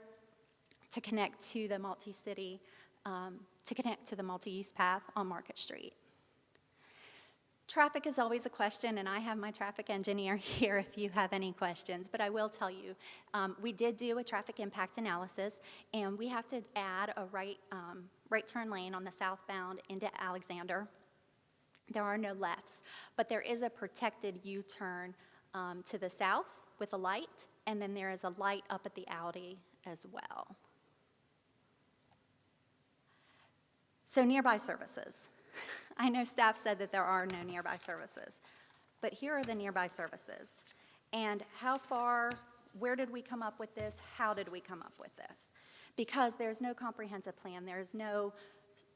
to connect to the multi-city, to connect to the multi-use path on Market Street. Traffic is always a question, and I have my traffic engineer here if you have any questions, but I will tell you, we did do a traffic impact analysis, and we have to add a right turn lane on the southbound into Alexander. There are no lefts, but there is a protected U-turn to the south with a light, and then there is a light up at the Audi as well. So nearby services. I know staff said that there are no nearby services, but here are the nearby services. And where did we come up with this? How did we come up with this? Because there's no comprehensive plan, there's no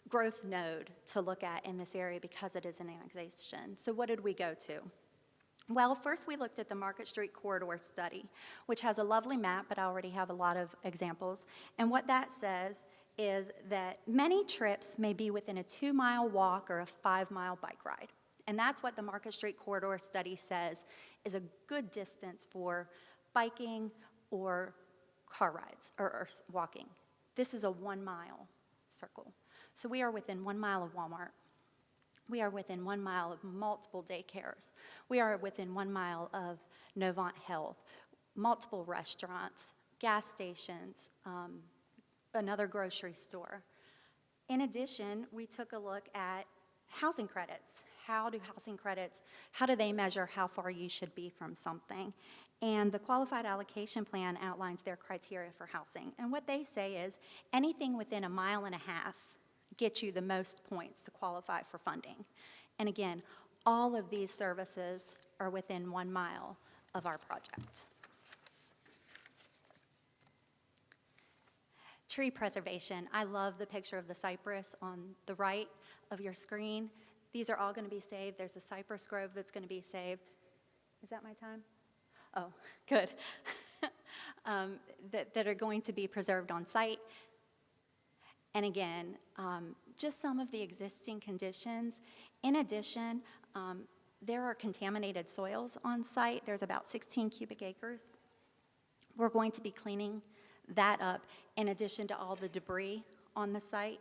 growth node to look at in this area because it is an annexation. So what did we go to? Well, first we looked at the Market Street Corridor Study, which has a lovely map, but I already have a lot of examples. And what that says is that many trips may be within a 2-mile walk or a 5-mile bike ride. And that's what the Market Street Corridor Study says is a good distance for biking or car rides or walking. This is a 1-mile circle. So we are within 1 mile of Walmart. We are within 1 mile of multiple daycares. We are within 1 mile of Novant Health, multiple restaurants, gas stations, another grocery store. In addition, we took a look at housing credits. How do they measure how far you should be from something? And the Qualified Allocation Plan outlines their criteria for housing. And what they say is anything within 1.5 miles gets you the most points to qualify for funding. And again, all of these services are within 1 mile of our project. Tree preservation. I love the picture of the cypress on the right of your screen. These are all going to be saved. There's a cypress grove that's going to be saved. Is that my time? Oh, good. that are going to be preserved on site. And again, just some of the existing conditions. In addition, there are contaminated soils on site. There's about 16 cubic acres. We're going to be cleaning that up in addition to all the debris on the site.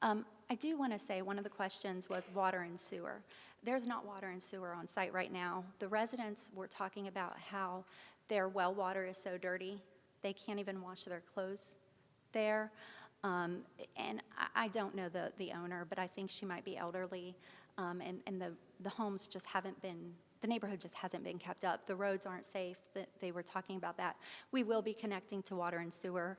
I do want to say one of the questions was water and sewer. There's not water and sewer on site right now. The residents were talking about how their well water is so dirty, they can't even wash their clothes there. And I don't know the owner, but I think she might be elderly, and the homes just haven't been, the neighborhood just hasn't been kept up. The roads aren't safe. They were talking about that. We will be connecting to water and sewer.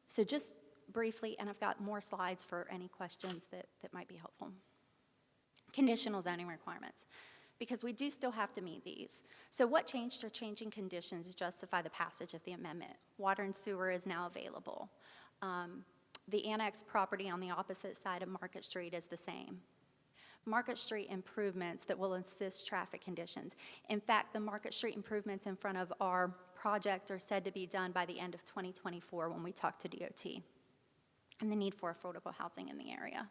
So just briefly, and I've got more slides for any questions that might be helpful. Conditional zoning requirements, because we do still have to meet these. So what changed or changing conditions to justify the passage of the amendment? Water and sewer is now available. The annex property on the opposite side of Market Street is the same. Market Street improvements that will assist traffic conditions. In fact, the Market Street improvements in front of our project are said to be done by the end of 2024 when we talk to DOT, and the need for affordable housing in the area.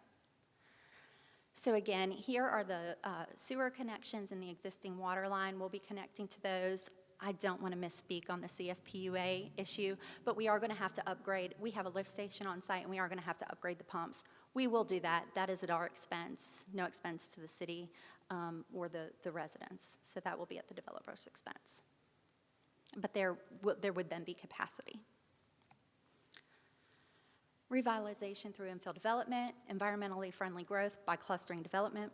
So again, here are the sewer connections and the existing water line. We'll be connecting to those. I don't want to misspeak on the CFPUA issue, but we are going to have to upgrade. We have a lift station on site, and we are going to have to upgrade the pumps. We will do that. That is at our expense, no expense to the city or the residents. So that will be at the developer's expense. But there would then be capacity. Revitalization through infill development, environmentally friendly growth by clustering development,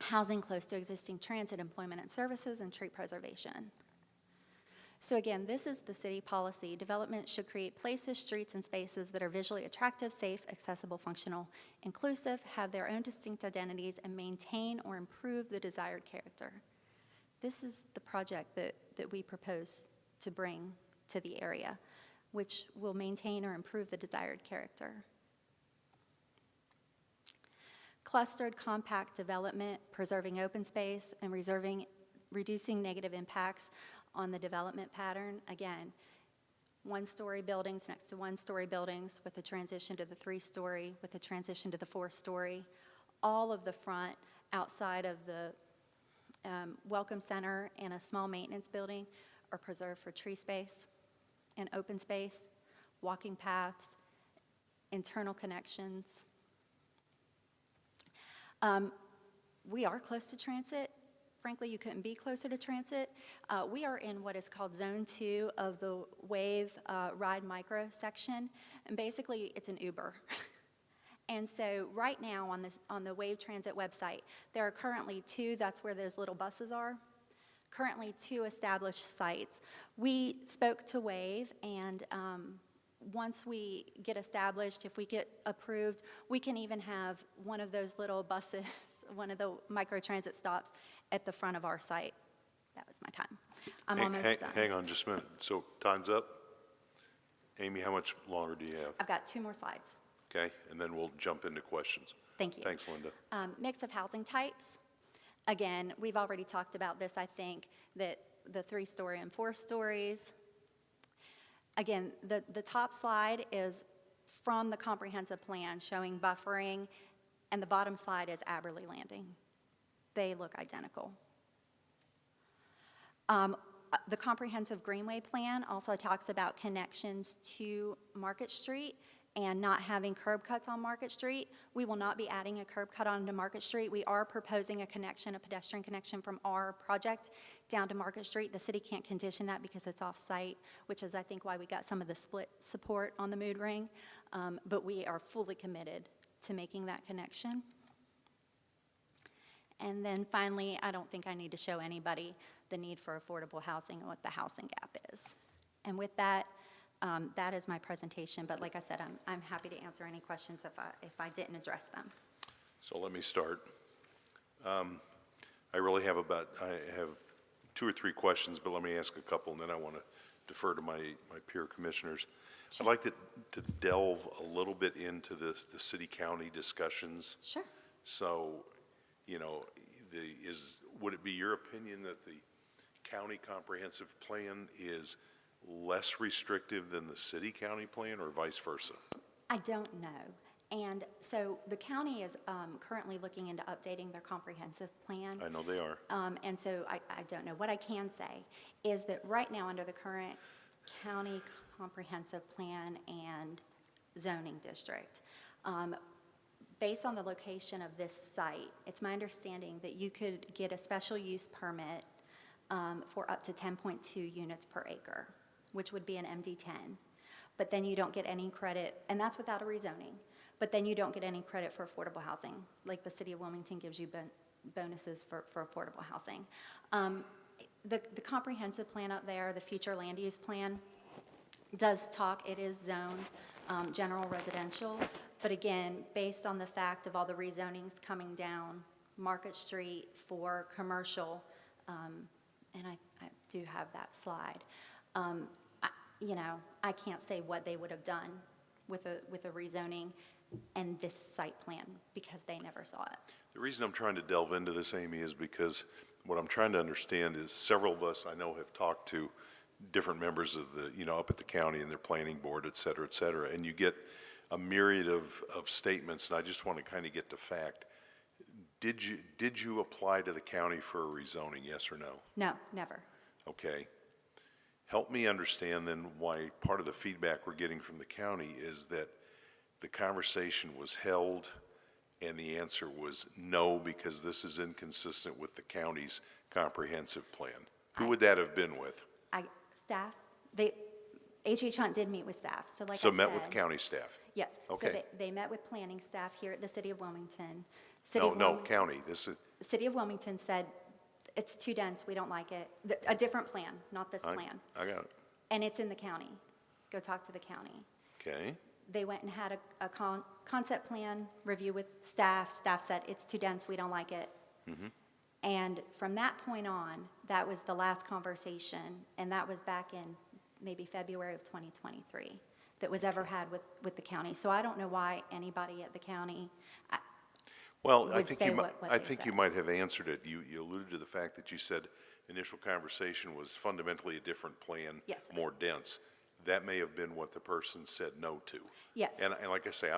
housing close to existing transit, employment and services, and tree preservation. So again, this is the city policy. Development should create places, streets, and spaces that are visually attractive, safe, accessible, functional, inclusive, have their own distinct identities, and maintain or improve the desired character. This is the project that we propose to bring to the area, which will maintain or improve the desired character. Clustered compact development, preserving open space, and reducing negative impacts on the development pattern. Again, one-story buildings next to one-story buildings with a transition to the three-story, with a transition to the four-story. All of the front outside of the Welcome Center and a small maintenance building are preserved for tree space and open space, walking paths, internal connections. We are close to transit. Frankly, you couldn't be closer to transit. We are in what is called Zone 2 of the Wave Ride Micro section, and basically it's an Uber. And so right now on the Wave Transit website, there are currently 2, that's where those little buses are, currently 2 established sites. We spoke to Wave, and once we get established, if we get approved, we can even have one of those little buses, one of the microtransit stops at the front of our site. That was my time. I'm almost done. Hang on just a minute. So time's up. Amy, how much longer do you have? I've got 2 more slides. Okay, and then we'll jump into questions. Thank you. Thanks, Linda. Mix of housing types. Again, we've already talked about this, I think, that the 3-story and 4 stories. Again, the top slide is from the comprehensive plan showing buffering, and the bottom slide is Aberley Landing. They look identical. The comprehensive Greenway plan also talks about connections to Market Street and not having curb cuts on Market Street. We will not be adding a curb cut onto Market Street. We are proposing a connection, a pedestrian connection from our project down to Market Street. The city can't condition that because it's off-site, which is, I think, why we got some of the split support on the mood ring. But we are fully committed to making that connection. And then finally, I don't think I need to show anybody the need for affordable housing and what the housing gap is. And with that, that is my presentation, but like I said, I'm happy to answer any questions if I didn't address them. So let me start. I have 2 or 3 questions, but let me ask a couple, and then I want to defer to my peer commissioners. I'd like to delve a little bit into the city-county discussions. Sure. So, you know, would it be your opinion that the county comprehensive plan is less restrictive than the city-county plan, or vice versa? I don't know. And so the county is currently looking into updating their comprehensive plan. I know they are. And so I don't know. What I can say is that right now, under the current county comprehensive plan and zoning district. Based on the location of this site, it's my understanding that you could get a special use permit for up to 10.2 units per acre, which would be an MD10. But then you don't get any credit, and that's without a rezoning, but then you don't get any credit for affordable housing, like the city of Wilmington gives you bonuses for affordable housing. The comprehensive plan up there, the future land use plan, does talk, it is zoned general residential, but again, based on the fact of all the rezonings coming down Market Street for commercial, and I do have that slide, I can't say what they would have done with a rezoning and this site plan because they never saw it. The reason I'm trying to delve into this, Amy, is because what I'm trying to understand is several of us I know have talked to different members of the, up at the county and their planning board, et cetera, and you get a myriad of statements, and I just want to kind of get to fact. Did you apply to the county for a rezoning, yes or no? No, never. Okay. Help me understand then why part of the feedback we're getting from the county is that the conversation was held and the answer was no because this is inconsistent with the county's comprehensive plan. Who would that have been with? Staff, H.H. Hunt did meet with staff, so like I said. So met with county staff? Yes. Okay. So they met with planning staff here at the City of Wilmington. No, county, this is. City of Wilmington said, it's too dense, we don't like it. A different plan, not this plan. I got it. And it's in the county. Go talk to the county. Okay. They went and had a concept plan review with staff. Staff said, it's too dense, we don't like it. Mm-hmm. And from that point on, that was the last conversation, and that was back in maybe February of 2023, that was ever had with the county. So I don't know why anybody at the county Well, I would think say you what I they think said. you might have answered it. You alluded to the fact that you said initial conversation was fundamentally a different plan, Yes, sir. more dense. That may have been what the person said no to. Yes. And like I say,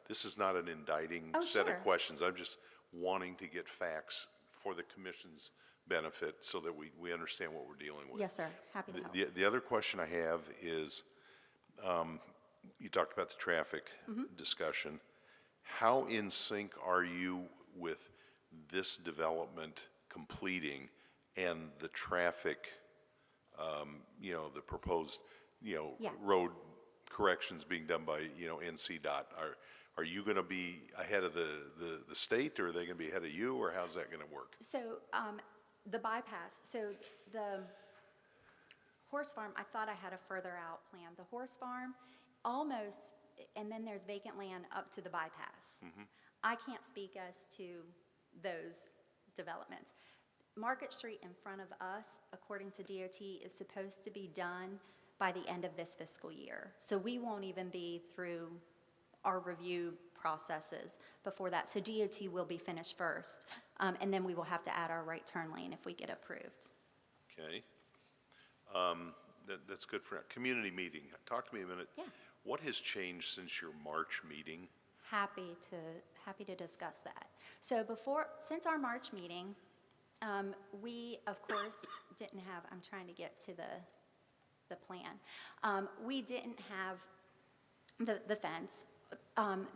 this is not an indicting Oh, set sure. of questions. I'm just wanting to get facts for the commission's benefit so that we understand what we're dealing with. Yes, sir. Happy to help. The other question I have is, you talked about the traffic discussion. How in sync are you with this development completing and the traffic, the proposed, Yeah. road corrections being done by, NCDOT? Are you going to be ahead of the state, or are they going to be ahead of you, or how's that going to work? So the bypass, so the horse farm, I thought I had a further out plan. The horse farm, almost, and then there's vacant land up to the bypass. I can't speak as to those developments. Market Street in front of us, according to DOT, is supposed to be done by the end of this fiscal year. So we won't even be through our review processes before that. So DOT will be finished first, and then we will have to add our right turn lane if we get approved. Okay. That's good for community meeting. Talk to me a minute. Yeah. What has changed since your March meeting? Happy to discuss that. So since our March meeting, we, of course, didn't have, I'm trying to get to the plan. We didn't have the fence.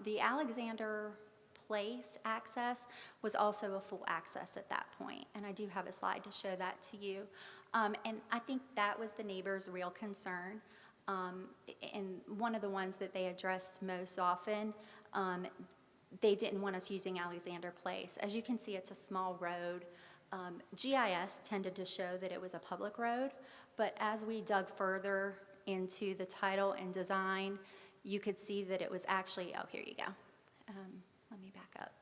The Alexander Place access was also a full access at that point, and I do have a slide to show that to you. And I think that was the neighbors' real concern, and one of the ones that they addressed most often. They didn't want us using Alexander Place. As you can see, it's a small road. GIS tended to show that it was a public road, but as we dug further into the title and design, you could see that it was actually, oh, here you go. Let me back up.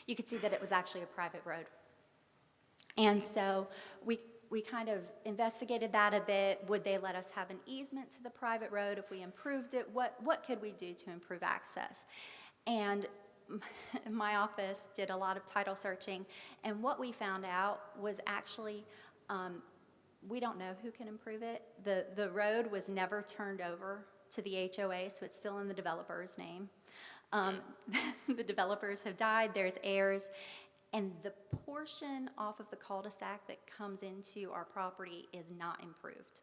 You could see that it was actually a private road. And so we kind of investigated that a bit. Would they let us have an easement to the private road if we improved it? What could we do to improve access? And my office did a lot of title searching, and what we found out was actually, we don't know who can improve it. The road was never turned over to the HOA, so it's still in the developer's name. The developers have died, there's heirs, and the portion off of the cul-de-sac that comes into our property is not improved.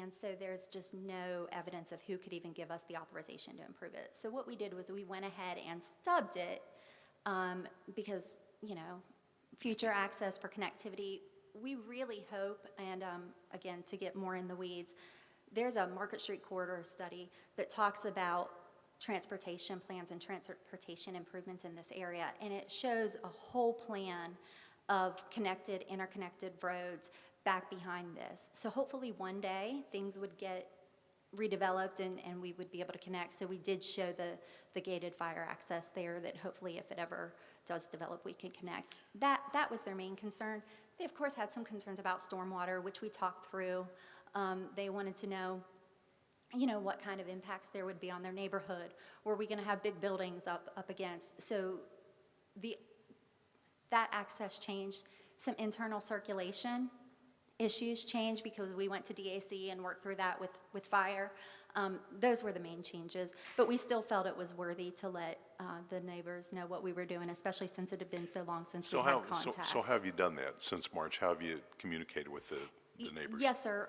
And so there's just no evidence of who could even give us the authorization to improve it. So what we did was we went ahead and stubbed it because, you know, future access for connectivity, we really hope, and again, to get more in the weeds, there's a Market Street Corridor study that talks about transportation plans and transportation improvements in this area, and it shows a whole plan of connected, interconnected roads back behind this. So hopefully one day, things would get redeveloped and we would be able to connect. So we did show the gated fire access there that hopefully if it ever does develop, we can connect. That was their main concern. They, of course, had some concerns about stormwater, which we talked through. They wanted to know, you know, what kind of impacts there would be on their neighborhood. Were we going to have big buildings up against? So that access changed. Some internal circulation issues changed because we went to DAC and worked through that with fire. Those were the main changes, but we still felt it was worthy to let the neighbors know what we were doing, especially since it had been so long since we had contact. So how have you done that since March? How have you communicated with the neighbors? Yes, sir.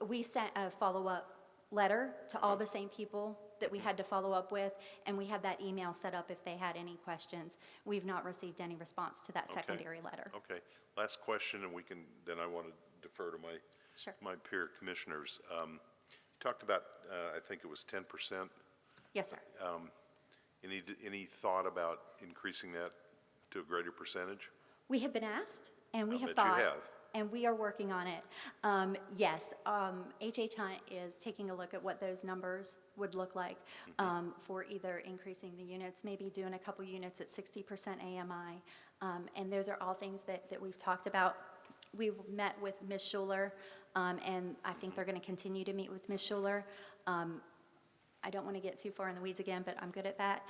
We sent a follow-up letter to all the same people that we had to follow up with, and we had that email set up if they had any questions. We've not received any response to that secondary letter. Okay. Last question, and then I want to defer to Sure. my peer commissioners. You talked about, I think it was 10%. Yes, sir. Any thought about increasing that to a greater percentage? We have been asked, and we I have bet you thought. have. And we are working on it. Yes, H.H. Hunt is taking a look at what those numbers would look like for either increasing the units, maybe doing a couple units at 60% AMI. And those are all things that we've talked about. We've met with Ms. Schuler, and I think they're going to continue to meet with Ms. Schuler. I don't want to get too far in the weeds again, but I'm good at that.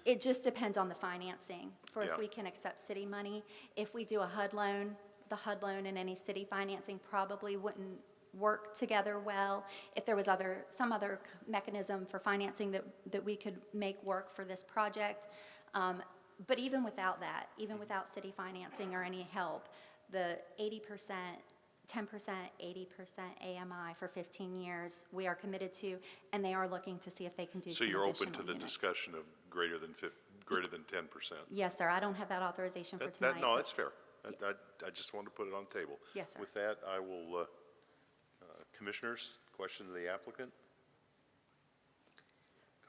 It just depends on the financing for if we can accept city money. If we do a HUD loan, the HUD loan and any city financing probably wouldn't work together well. If there was some other mechanism for financing that we could make work for this project. But even without that, even without city financing or any help, the 80%, 10%, 80% AMI for 15 years, we are committed to, and they are looking to see if they can do So some you're additional open to the units. discussion of greater than 10%? Yes, sir. I don't have that authorization for tonight. No, but- that's fair. I just wanted to put it on the table. Yes, sir. With that, I will, commissioners, question to the applicant?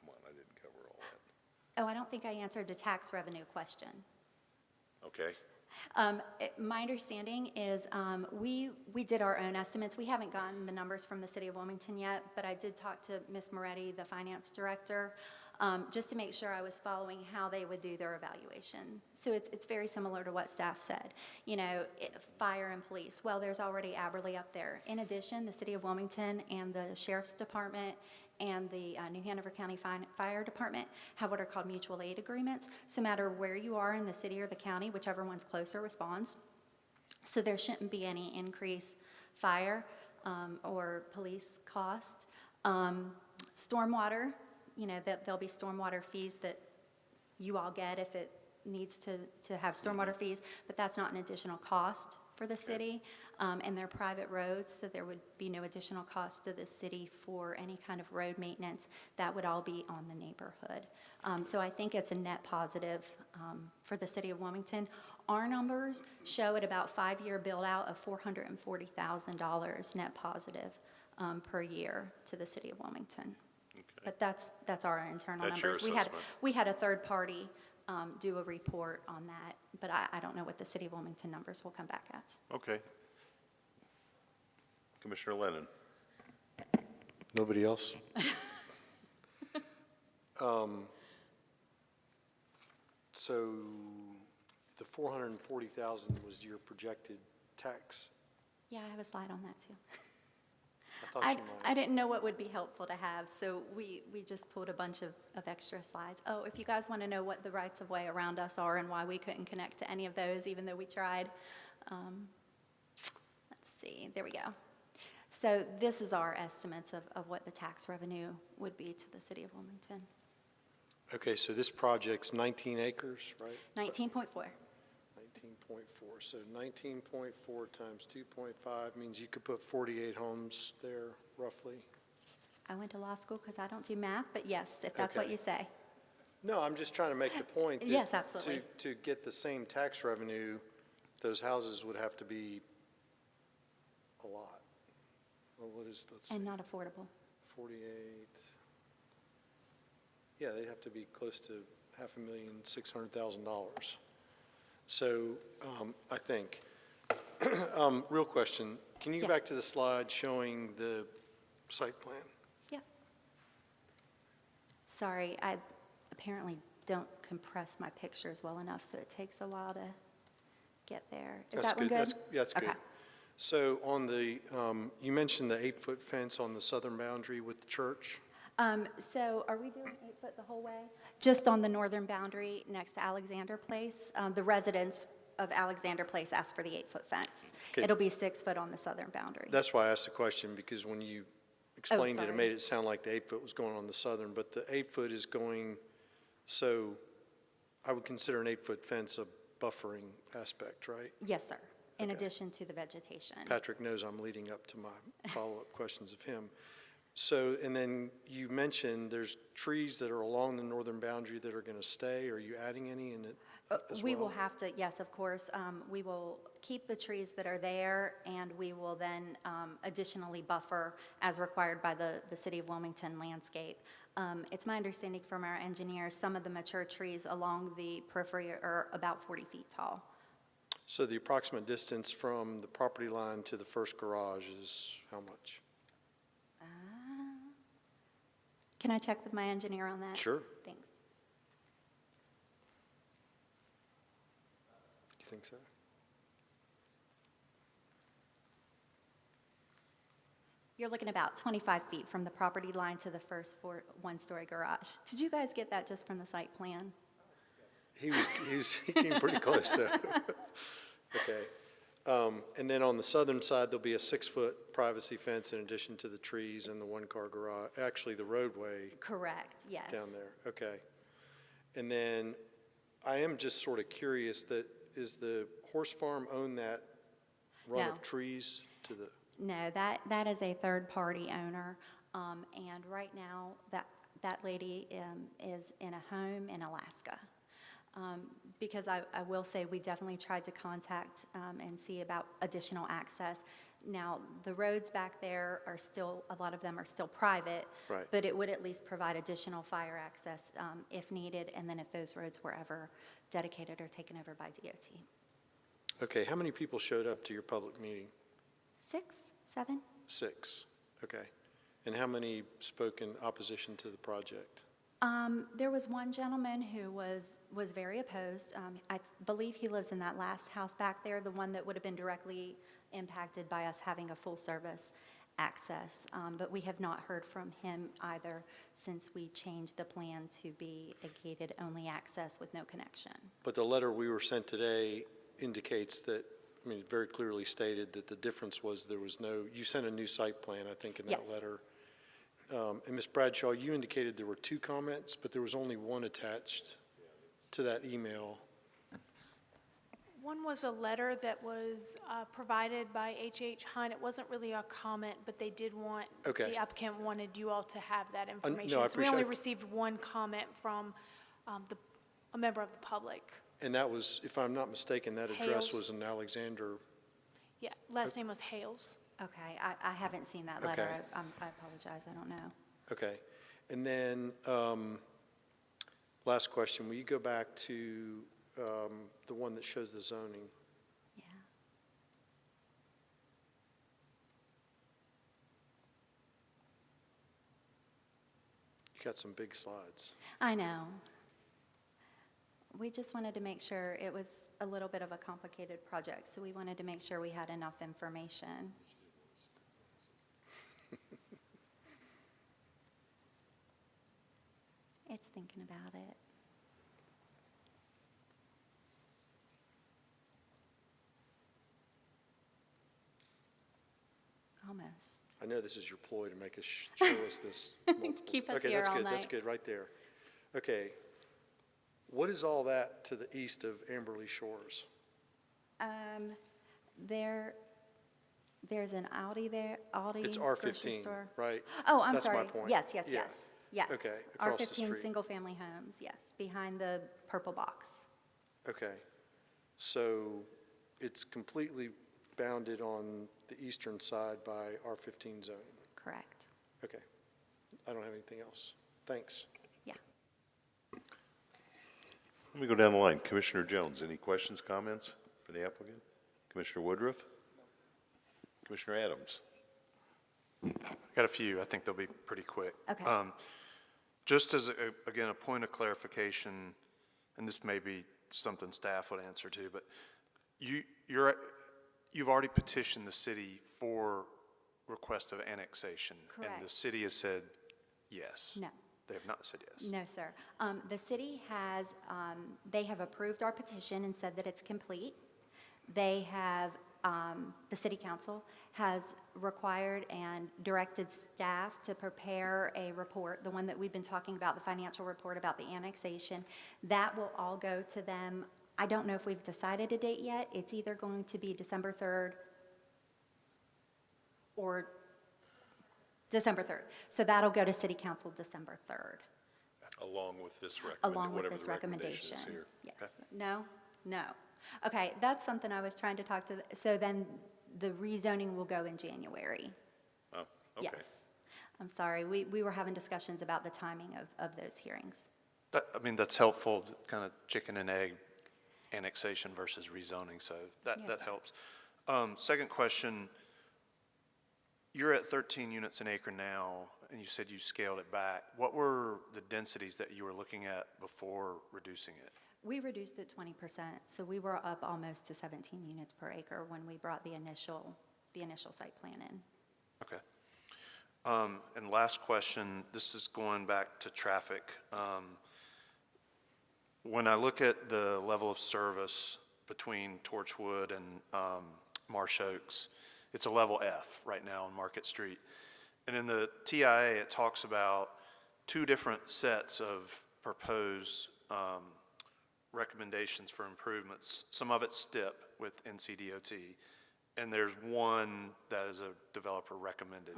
Come on, I didn't cover all that. Oh, I don't think I answered the tax revenue question. Okay. My understanding is we did our own estimates. We haven't gotten the numbers from the city of Wilmington yet, but I did talk to Ms. Moretti, the finance director, just to make sure I was following how they would do their evaluation. So it's very similar to what staff said. You know, fire and police, well, there's already Aberley up there. In addition, the city of Wilmington and the sheriff's department and the New Hanover County Fire Department have what are called mutual aid agreements. So no matter where you are in the city or the county, whichever one's closer responds. So there shouldn't be any increased fire or police cost. Stormwater, you know, there'll be stormwater fees that you all get if it needs to have stormwater fees, but that's not an additional cost for the city. And they're private roads, so there would be no additional cost to the city for any kind of road maintenance. That would all be on the neighborhood. So I think it's a net positive for the city of Wilmington. Our numbers show at about 5-year build-out of $440,000 net positive per year to the city of Wilmington. But that's our internal That's your numbers. assessment. We had a third party do a report on that, but I don't know what the city of Wilmington numbers will come back as. Okay. Commissioner Lennon? Nobody else? So the 440,000 was your projected tax? Yeah, I have a slide on that too. I thought you might. I didn't know what would be helpful to have, so we just pulled a bunch of extra slides. Oh, if you guys want to know what the rights of way around us are and why we couldn't connect to any of those, even though we tried. Let's see, there we go. So this is our estimates of what the tax revenue would be to the city of Wilmington. Okay, so this project's 19 acres, right? 19.4. 19.4. So 19.4 times 2.5 means you could put 48 homes there roughly? I went to law school because I don't do math, but yes, if that's what Okay. you say. No, I'm just trying to make the point that Yes, absolutely. to get the same tax revenue, those houses would have to be a lot. Well, what is, let's see, And not affordable. 48. Yeah, they'd have to be close to $5,600,000. So, I think, real question, can you go Yeah. back to the slide showing the site plan? Yeah. Sorry, I apparently don't compress my pictures well enough, so it takes a while to get there. Is That's that one good? That's good. Okay. So on the, you mentioned the 8-foot fence on the southern boundary with the church? So are we doing 8 foot the whole way? Just on the northern boundary next to Alexander Place. The residents of Alexander Place asked for the 8-foot fence. Okay. It'll be 6 foot on the southern boundary. That's why I asked the question, because when you explained it, it sorry. made it sound like the 8-foot was going on the southern, but the 8-foot is going, so I would consider an 8-foot fence a buffering aspect, right? Yes, sir, in Okay. addition to the vegetation. Patrick knows I'm leading up to my follow-up questions of him. So, and then you mentioned there's trees that are along the northern boundary that are going to stay. Are you adding any in it as We will well? have to, yes, of course, we will keep the trees that are there, and we will then additionally buffer as required by the City of Wilmington landscape. It's my understanding from our engineers, some of the mature trees along the periphery are about 40 feet tall. So the approximate distance from the property line to the first garage is how much? Can I check with my engineer on that? Sure. Thanks. Do you think so? You're looking about 25 feet from the property line to the first one-story garage. Did you guys get that just from the site plan? He came pretty close, so. Okay. And then on the southern side, there'll be a 6-foot privacy fence in addition to the trees and the one-car garage, actually the roadway Correct, yes. down there. Okay. And then I am just sort of curious that, is the horse farm own that run No. of trees to the? No, that is a third-party owner, and right now, that lady is in a home in Alaska. Because I will say, we definitely tried to contact and see about additional access. Now, the roads back there are still, a lot of them are still private. Right. But it would at least provide additional fire access if needed, and then if those roads were ever dedicated or taken over by DOT. Okay, how many people showed up to your public meeting? 6, 7? 6, okay. And how many spoke in opposition to the project? There was one gentleman who was very opposed. I believe he lives in that last house back there, the one that would have been directly impacted by us having a full-service access. But we have not heard from him either since we changed the plan to be a gated-only access with no connection. But the letter we were sent today indicates that, I mean, it very clearly stated that the difference was there was no, you sent a new site plan, I think, in that Yes. letter. And Ms. Bradshaw, you indicated there were 2 comments, but there was only one attached to that email. One was a letter that was provided by H.H. Hunt. It wasn't really a comment, but they did want, Okay. the applicant wanted you all to have that no, information. I So we only appreciate- received one comment from a member of the public. And that was, if I'm not mistaken, that address Hales. was in Alexander. Yeah, last name was Hales. Okay, I haven't seen that letter. Okay. I apologize, I don't know. Okay. And then, last question, will you go back to the one that shows the zoning? Yeah. You got some big slides. I know. We just wanted to make sure, it was a little bit of a complicated project, so we wanted to make sure we had enough information. It's thinking about it. Almost. I know this is your ploy to make us show us this multiple. Keep us Okay, here that's all good. That's night. good, right there. Okay. What is all that to the east of Amberley Shores? There's an Audi there, Audi It's grocery R15, store. right? Oh, I'm That's my sorry. point. Yes, yes, Yeah. yes, yes. Okay, across the R15 street. single-family homes, yes, behind the purple box. Okay. So it's completely bounded on the eastern side by R15 zoning? Correct. Okay. I don't have anything else. Thanks. Yeah. Let me go down the line. Commissioner Jones, any questions, comments for the applicant? Commissioner Woodruff? Commissioner Adams? Got a few. I think they'll be pretty quick. Okay. Just as, again, a point of clarification, and this may be something staff would answer to, but you've already petitioned the city for request of annexation. And the Correct. city has said yes. No. They have not said yes. No, sir. The city has, they have approved our petition and said that it's complete. They have, the city council has required and directed staff to prepare a report, the one that we've been talking about, the financial report about the annexation. That will all go to them. I don't know if we've decided a date yet. It's either going to be December 3rd or December 3rd. So that'll go to city council December 3rd. Along with this Along with whatever this the recommendation recommendation. is here. Yes. No? No. Okay, that's something I was trying to talk to, so then the rezoning will go in January. Oh, okay. Yes. I'm sorry, we were having discussions about the timing of those hearings. I mean, that's helpful, kind of chicken and egg annexation versus rezoning, so that Yes, sir. helps. Second question, you're at 13 units an acre now, and you said you scaled it back. What were the densities that you were looking at before reducing it? We reduced it 20%, so we were up almost to 17 units per acre when we brought the initial site plan in. Okay. And last question, this is going back to traffic. When I look at the level of service between Torchwood and Marsh Oaks, it's a level F right now on Market Street. And in the TIA, it talks about two different sets of proposed recommendations for improvements. Some of it's STIP with NCDOT, and there's one that is a developer recommended.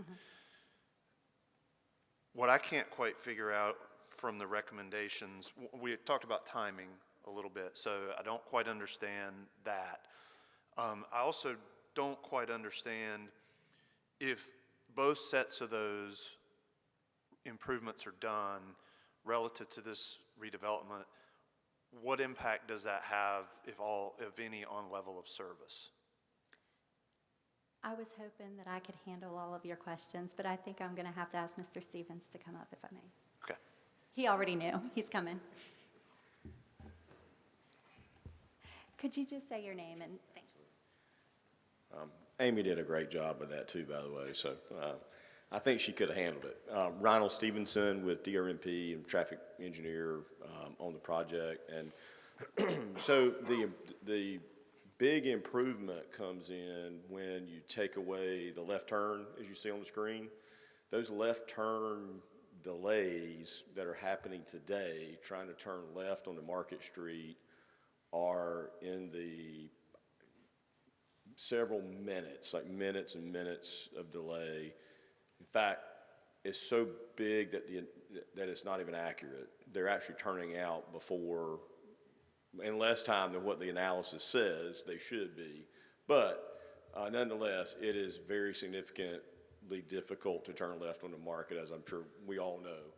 What I can't quite figure out from the recommendations, we talked about timing a little bit, so I don't quite understand that. I also don't quite understand if both sets of those improvements are done relative to this redevelopment, what impact does that have, if any, on level of service? I was hoping that I could handle all of your questions, but I think I'm going to have to ask Mr. Stevens to come up if I may. Okay. He already knew. He's coming. Could you just say your name and thanks? Amy did a great job with that too, by the way, so I think she could have handled it. Ronald Stevenson with DRMP and traffic engineer on the project, and so the big improvement comes in when you take away the left turn, as you see on the screen. Those left turn delays that are happening today, trying to turn left onto Market Street, are in the several minutes, like minutes and minutes of delay. In fact, it's so big that that it's not even accurate. They're actually turning out before, in less time than what the analysis says they should be. But nonetheless, it is very significantly difficult to turn left on the Market, as I'm sure we all know.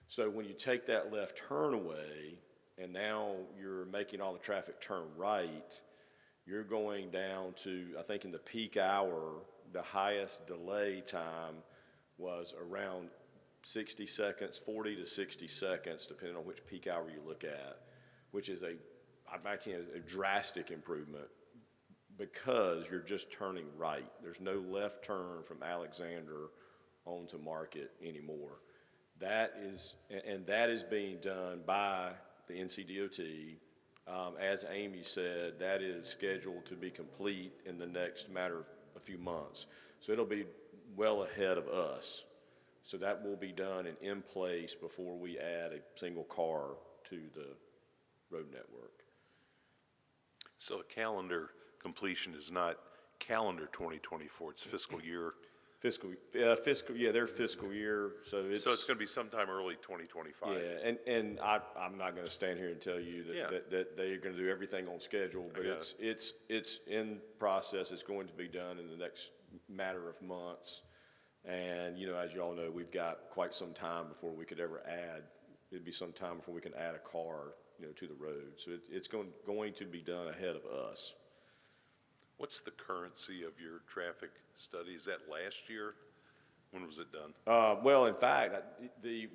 So when you take that left turn away, and now you're making all the traffic turn right, you're going down to, I think in the peak hour, the highest delay time was around 60 seconds, 40 to 60 seconds, depending on which peak hour you look at, which is a drastic improvement because you're just turning right. There's no left turn from Alexander onto Market anymore. That is being done by the NCDOT. As Amy said, that is scheduled to be complete in the next matter of a few months. So it'll be well ahead of us. So that will be done and in place before we add a single car to the road network. So a calendar completion is not calendar 2024, it's fiscal year. Fiscal, yeah, their fiscal year, so it's. So it's going to be sometime early 2025. Yeah, and I'm not going to stand here and tell you Yeah. that they're going to do everything on schedule, but got it's in process. It's going to be done in the next matter of months. And, you know, as you all know, we've got quite some time before we could ever add, it'd be some time before we can add a car, you know, to the road. So it's going to be done ahead of us. What's the currency of your traffic study? Is that last year? When was it done? Well, in fact,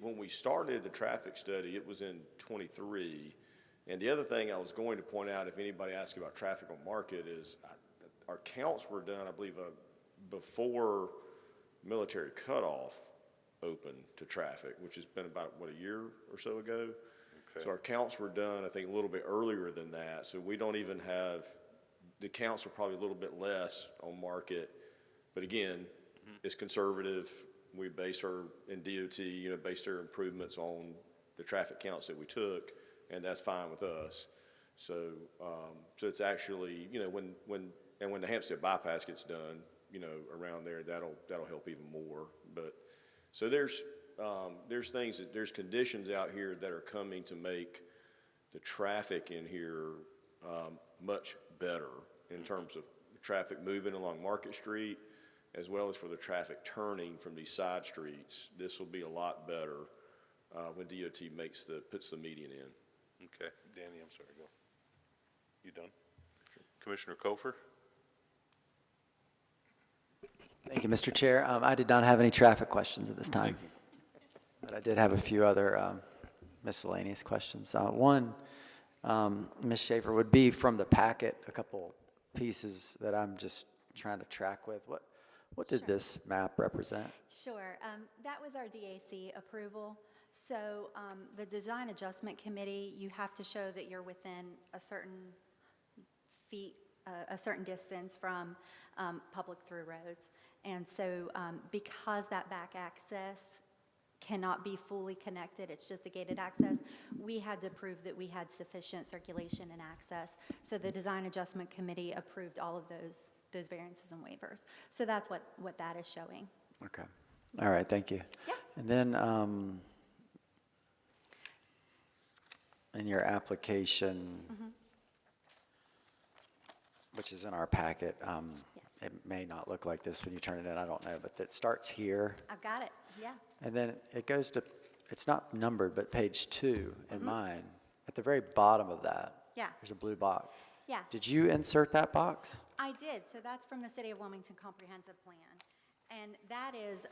when we started the traffic study, it was in '23. And the other thing I was going to point out, if anybody asks about traffic on Market, is our counts were done, I believe, before military cutoff opened to traffic, which has been about, what, a year or so ago? Okay. So our counts were done, I think, a little bit earlier than that. So we don't even have, the counts are probably a little bit less on Market. But again, it's conservative. We base our, in DOT, you know, based our improvements on the traffic counts that we took, and that's fine with us. So, so it's actually, you know, when the Hampstead bypass gets done, you know, around there, that'll help even more. But, so there's things that, there's conditions out here that are coming to make the traffic in here, much better in terms of traffic moving along Market Street, as well as for the traffic turning from these side streets. This will be a lot better when DOT puts the median in. Okay, Danny, I'm sorry, go. You done? Commissioner Kofer? Thank you, Mr. Chair. I did not have any traffic questions at this time, but I did have a few other miscellaneous questions. One, Ms. Schaefer, would be from the packet, a couple pieces that I'm just trying to track with. What did this map represent? Sure. That was our DAC approval. So the Design Adjustment Committee, you have to show that you're within a certain feet, a certain distance from public through roads. And so because that back access cannot be fully connected, it's just a gated access, we had to prove that we had sufficient circulation and access. So the Design Adjustment Committee approved all of those variances and waivers. So that's what that is showing. Okay. All right, thank you. Yeah. And then in your application, which is in our packet, it may not look like this when you turn it in, I don't know, but it starts here. I've got it, yeah. And then it goes to, it's not numbered, but page 2 in mine. At the very bottom of that, Yeah. there's a blue box. Yeah. Did you insert that box? I did, so that's from the City of Wilmington Comprehensive Plan. And that is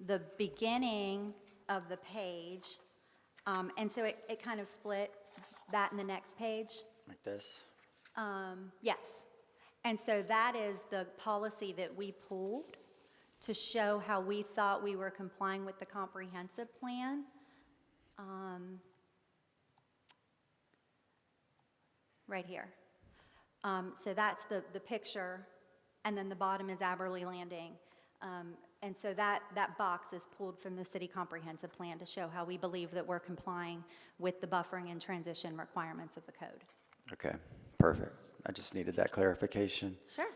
the beginning of the page. And so it kind of split that in the next page. Like this? Yes. And so that is the policy that we pulled to show how we thought we were complying with the comprehensive plan. Right here. So that's the picture, and then the bottom is Aberley Landing. And so that box is pulled from the city comprehensive plan to show how we believe that we're complying with the buffering and transition requirements of the code. Okay, perfect. I just needed that clarification. Sure.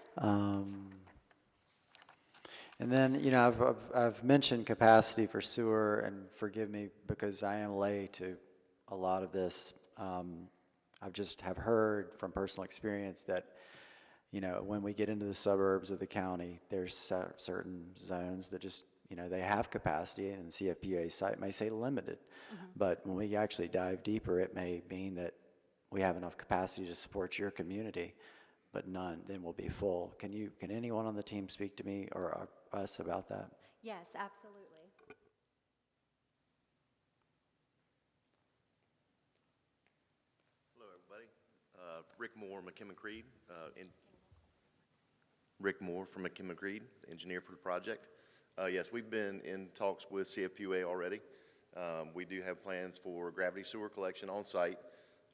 And then, you know, I've mentioned capacity for sewer, and forgive me because I am lay to a lot of this. I've just have heard from personal experience that, you know, when we get into the suburbs of the county, there's certain zones that just, you know, they have capacity, and the CFPUA site may say limited. But when we actually dive deeper, it may mean that we have enough capacity to support your community, but none, then we'll be full. Can anyone on the team speak to me or us about that? Yes, absolutely. Hello, everybody. Rick Moore, McKim and Creed. Rick Moore from McKim and Creed, engineer for the project. Yes, we've been in talks with CFPUA already. We do have plans for gravity sewer collection on site,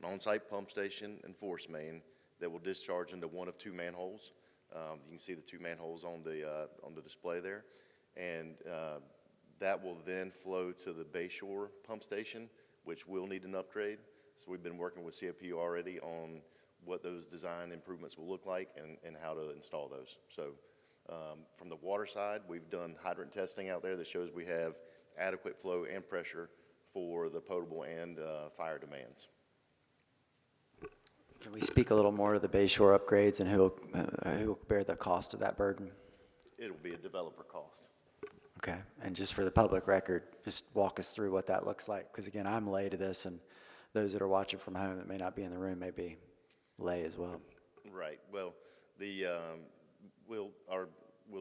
an on-site pump station and force main that will discharge into one of 2 manholes. You can see the 2 manholes on the display there. And that will then flow to the Bayshore pump station, which will need an upgrade. So we've been working with CFPU already on what those design improvements will look like and how to install those. So from the water side, we've done hydrant testing out there that shows we have adequate flow and pressure for the potable and fire demands. Can we speak a little more to the Bay Shore upgrades and who will bear the cost of that burden? It'll be a developer cost. Okay, and just for the public record, just walk us through what that looks like, because again, I'm lay to this, and those that are watching from home that may not be in the room may be lay as well. Right. Well, we'll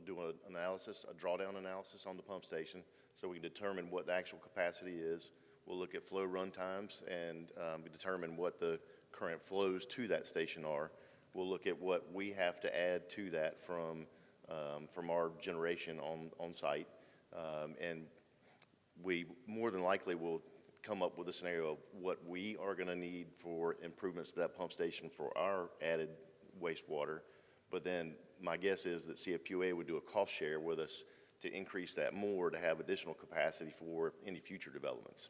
do an analysis, a drawdown analysis on the pump station, so we can determine what the actual capacity is. We'll look at flow run times and determine what the current flows to that station are. We'll look at what we have to add to that from our generation on site, and we more than likely will come up with a scenario of what we are going to need for improvements to that pump station for our added wastewater. But then my guess is that CFPUA would do a cost share with us to increase that more to have additional capacity for any future developments.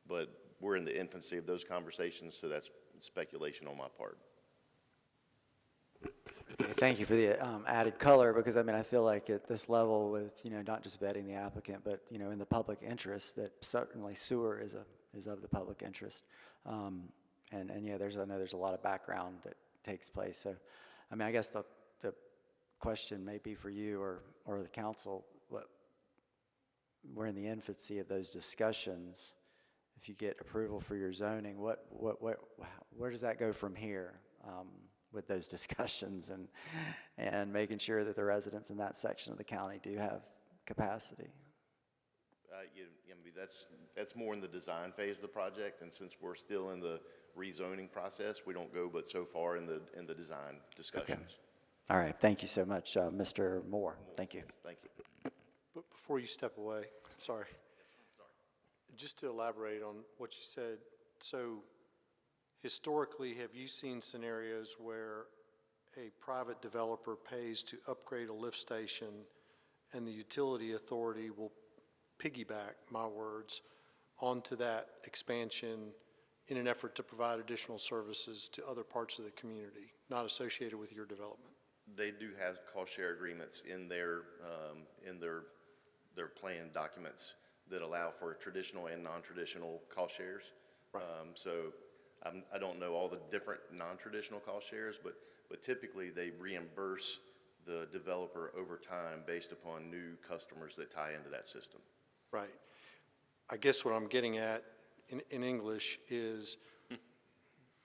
But we're in the infancy of those conversations, so that's speculation on my part. Okay, thank you for the added color, because I mean, I feel like at this level with, not just vetting the applicant, but, in the public interest, that certainly sewer is of the public interest. And yeah, I know there's a lot of background that takes place. So, I mean, I guess the question may be for you or the council, we're in the infancy of those discussions. If you get approval for your zoning, where does that go from here? With those discussions and making sure that the residents in that section of the county do have capacity? That's more in the design phase of the project, and since we're still in the rezoning process, we don't go but so far in the design discussions. Okay. All right, thank you so much, Mr. Moore. Thank you. Thank you. But before you step away, sorry, just to elaborate on what you said, so historically, have you seen scenarios where a private developer pays to upgrade a lift station and the utility authority will piggyback, my words, onto that expansion in an effort to provide additional services to other parts of the community, not associated with your development? They do have cost share agreements in their plan documents that allow for traditional and non-traditional cost shares. Right. So I don't know all the different non-traditional cost shares, but typically they reimburse the developer over time based upon new customers that tie into that system. Right. I guess what I'm getting at in English is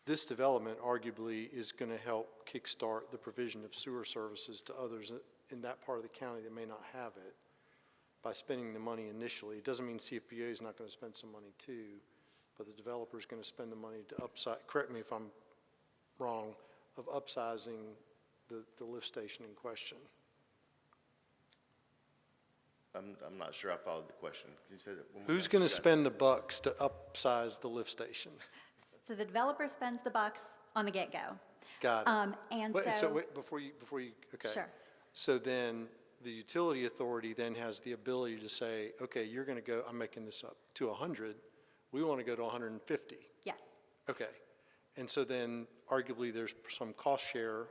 this development arguably is going to help kickstart the provision of sewer services to others in that part of the county that may not have it by spending the money initially. It doesn't mean CFPUA is not going to spend some money too, but the developer is going to spend the money to upsize, correct me if I'm wrong, of upsizing the lift station in question. I'm not sure I followed the question. Can you say that one more Who's time? going to spend the bucks to upsize the lift station? So the developer spends the bucks on the get-go. Got it. And Wait, so. wait, before you, okay. Sure. So then the utility authority then has the ability to say, okay, you're going to go, I'm making this up, to 100. We want to go to 150. Yes. Okay. And so then arguably there's some cost share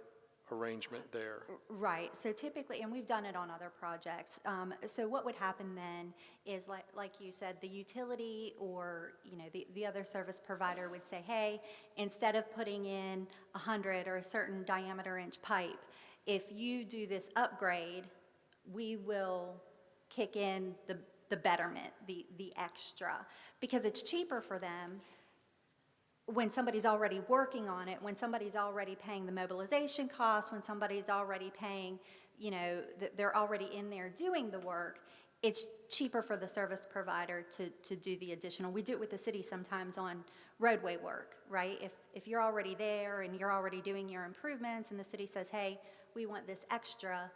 arrangement there. Right. So typically, and we've done it on other projects. So what would happen then is, like you said, the utility or the other service provider would say, hey, instead of putting in 100 or a certain diameter inch pipe, if you do this upgrade, we will kick in the betterment, the extra, because it's cheaper for them when somebody's already working on it, when somebody's already paying the mobilization costs, when somebody's already paying, they're already in there doing the work, it's cheaper for the service provider to do the additional. We do it with the city sometimes on roadway work, right? If you're already there and you're already doing your improvements and the city says, hey, we want this extra,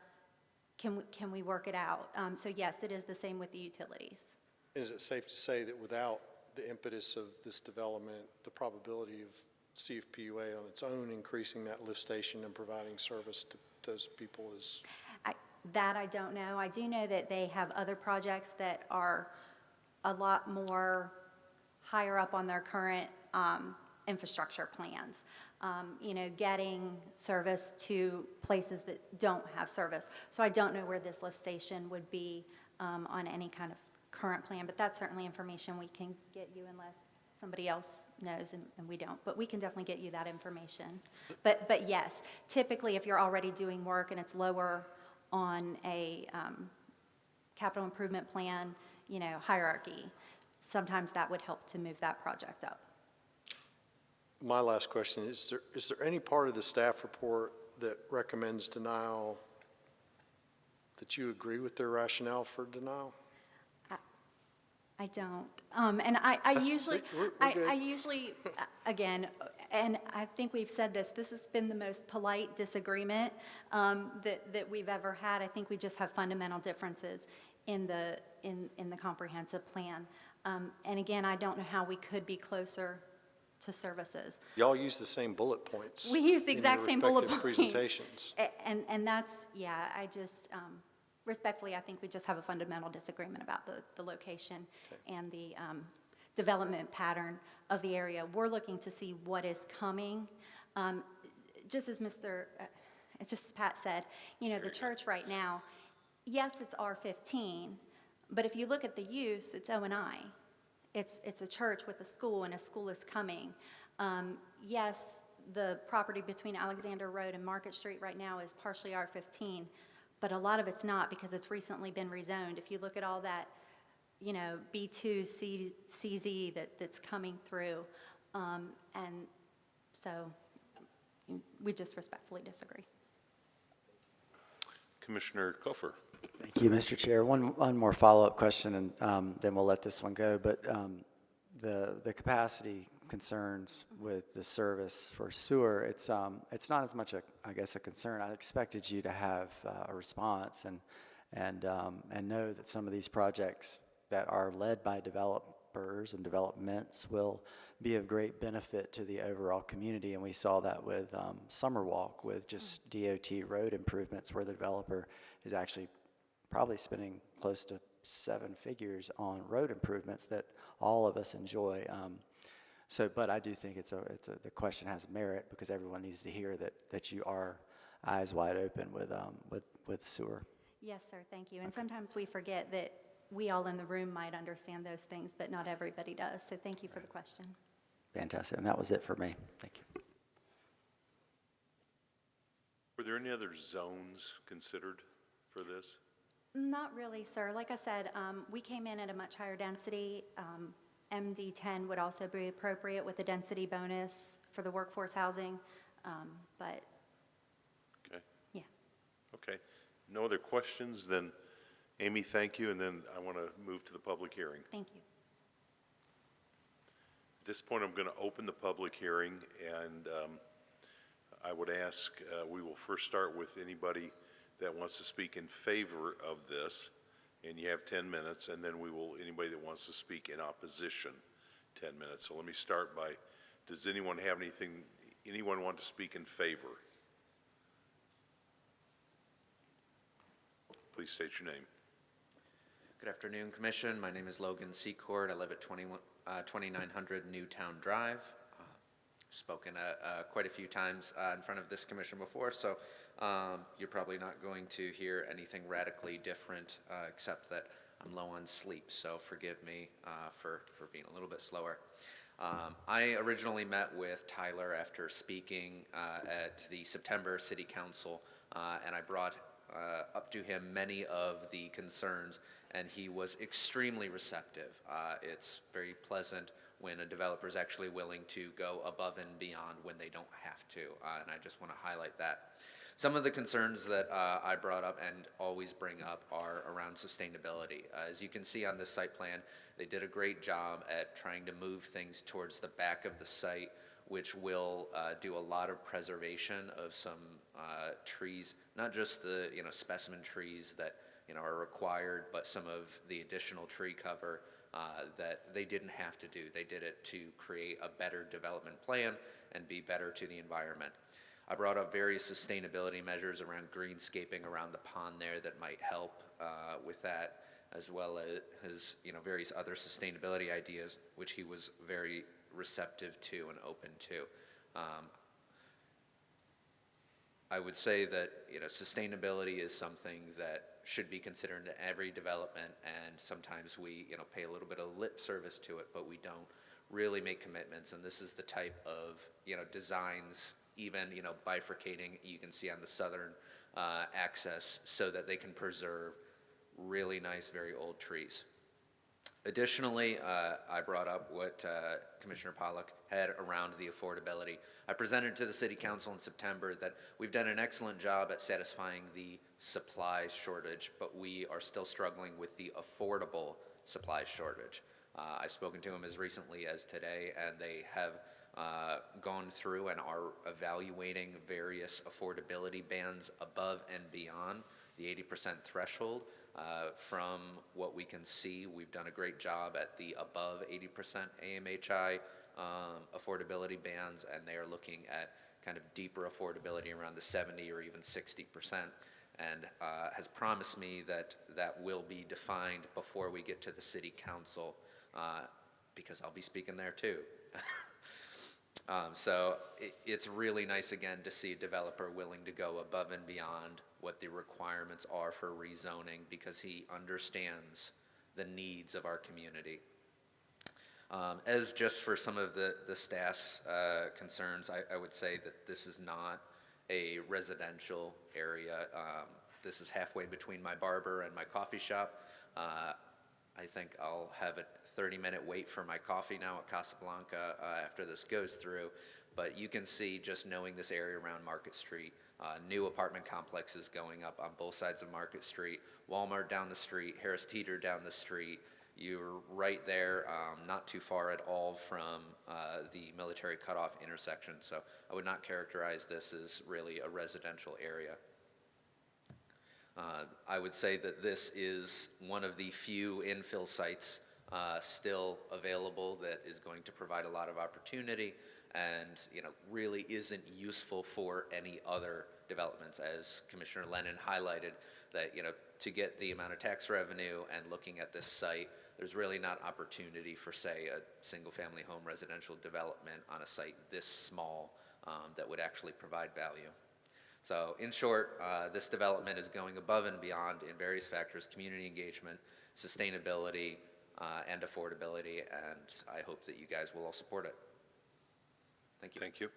can we work it out? So yes, it is the same with the utilities. Is it safe to say that without the impetus of this development, the probability of CFPUA on its own increasing that lift station and providing service to those people is? That I don't know. I do know that they have other projects that are a lot more higher up on their current infrastructure plans. getting service to places that don't have service. So I don't know where this lift station would be on any kind of current plan, but that's certainly information we can get you unless somebody else knows and we don't. But we can definitely get you that information. But yes, typically if you're already doing work and it's lower on a capital improvement plan, hierarchy, sometimes that would help to move that project up. My last question, is there any part of the staff report that recommends denial that you agree with their rationale for denial? I don't. And I usually, we're good. I usually, again, and I think we've said this has been the most polite disagreement that we've ever had. I think we just have fundamental differences in the comprehensive plan. And again, I don't know how we could be closer to services. Y'all use the same bullet points. We use the exact same bullet points. Presentations. And that's, yeah, I just, respectfully, I think we just have a fundamental disagreement about the location and the development pattern of the area. We're looking to see what is coming. Just as Pat said, the church right now, yes, it's R15, but if you look at the use, it's O&I. It's a church with a school, and a school is coming. Yes, the property between Alexander Road and Market Street right now is partially R15, but a lot of it's not because it's recently been rezoned. If you look at all that, B2, CZ that's coming through, and so we just respectfully disagree. Commissioner Koffer. Thank you, Mr. Chair. One more follow-up question, and then we'll let this one go. But the capacity concerns with the service for sewer, it's not as much I guess a concern. I expected you to have a response and know that some of these projects that are led by developers and developments will be of great benefit to the overall community. And we saw that with Summerwalk, with just DOT road improvements, where the developer is actually probably spending close to 7 figures on road improvements that all of us enjoy. But I do think the question has merit, because everyone needs to hear that you are eyes wide open with sewer. Yes, sir, thank you. And sometimes we forget that we all in the room might understand those things, but not everybody does. So thank you for the question. Fantastic, and that was it for me. Thank you. Were there any other zones considered for this? Not really, sir. Like I said, we came in at a much higher density. MD10 would also be appropriate with a density bonus for the workforce housing, but Okay. yeah. Okay. No other questions? Then, Amy, thank you, and then I want to move to the public hearing. Thank you. At this point, I'm going to open the public hearing, and I would ask, we will first start with anybody that wants to speak in favor of this, and you have 10 minutes, and then anybody that wants to speak in opposition, 10 minutes. So let me start by, does anyone want to speak in favor? Please state your name. Good afternoon, Commission. My name is Logan Secord. I live at 2900 Newtown Drive. Spoken quite a few times in front of this commission before, so you're probably not going to hear anything radically different, except that I'm low on sleep, so forgive me for being a little bit slower. I originally met with Tyler after speaking at the September City Council, and I brought up to him many of the concerns, and he was extremely receptive. It's very pleasant when a developer is actually willing to go above and beyond when they don't have to, and I just want to highlight that. Some of the concerns that I brought up and always bring up are around sustainability. As you can see on this site plan, they did a great job at trying to move things towards the back of the site, which will do a lot of preservation of some trees, not just the specimen trees that are required, but some of the additional tree cover that they didn't have to do. They did it to create a better development plan and be better to the environment. I brought up various sustainability measures around greenscaping around the pond there that might help with that, as well as various other sustainability ideas, which he was very receptive to and open to. I would say that, sustainability is something that should be considered in every development, and sometimes we, pay a little bit of lip service to it, but we don't really make commitments, and this is the type of, designs, even, bifurcating, you can see on the southern access, so that they can preserve really nice, very old trees. Additionally, I brought up what Commissioner Pollock had around the affordability. I presented to the City Council in September that we've done an excellent job at satisfying the supplies shortage, but we are still struggling with the affordable supplies shortage. I've spoken to them as recently as today, and they have gone through and are evaluating various affordability bands above and beyond the 80% threshold. From what we can see, we've done a great job at the above 80% AMHI affordability bands, and they are looking at kind of deeper affordability around the 70 or even 60%, and has promised me that that will be defined before we get to the City Council, because I'll be speaking there too. So it's really nice, again, to see a developer willing to go above and beyond what the requirements are for rezoning, because he understands the needs of our community. As just for some of the staff's concerns, I would say that this is not a residential area. This is halfway between my barber and my coffee shop. I think I'll have a 30-minute wait for my coffee now at Casablanca after this goes through. But you can see, just knowing this area around Market Street, new apartment complexes going up on both sides of Market Street, Walmart down the street, Harris Teeter down the street. You're right there, not too far at all from the military cutoff intersection. So I would not characterize this as really a residential area. I would say that this is one of the few infill sites still available that is going to provide a lot of opportunity, and really isn't useful for any other developments, as Commissioner Lennon highlighted, that to get the amount of tax revenue and looking at this site, there's really not opportunity for, say, a single-family home residential development on a site this small that would actually provide value. So in short, this development is going above and beyond in various factors: community engagement, sustainability, and affordability, and I hope that you guys will all support it. Thank you. Thank you.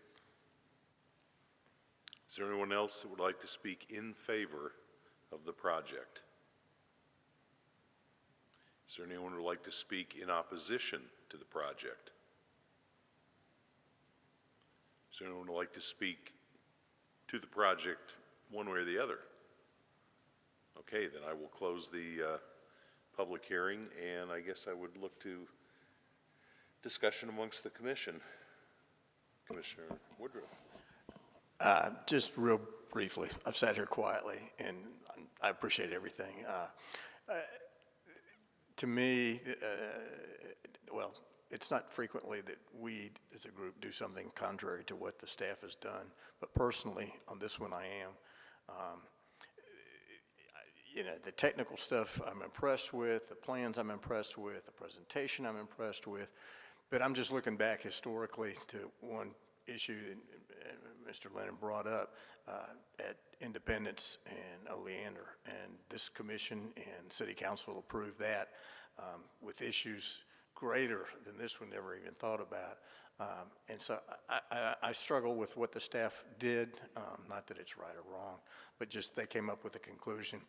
Is there anyone else that would like to speak in favor of the project? Is there anyone who would like to speak in opposition to the project? Is there anyone who would like to speak to the project one way or the other? Okay, then I will close the public hearing, and I guess I would look to discussion amongst the commission. Commissioner Woodruff. Just real briefly, I've sat here quietly, and I appreciate everything. To me, well, it's not frequently that we, as a group, do something contrary to what the staff has done, but personally, on this one, I am. The technical stuff I'm impressed with, the plans I'm impressed with, the presentation I'm impressed with, but I'm just looking back historically to one issue that Mr. Lennon brought up at Independence and Oleander, and this commission and city council approved that with issues greater than this one never even thought about. And so I struggle with what the staff did, not that it's right or wrong, but just they came up with a conclusion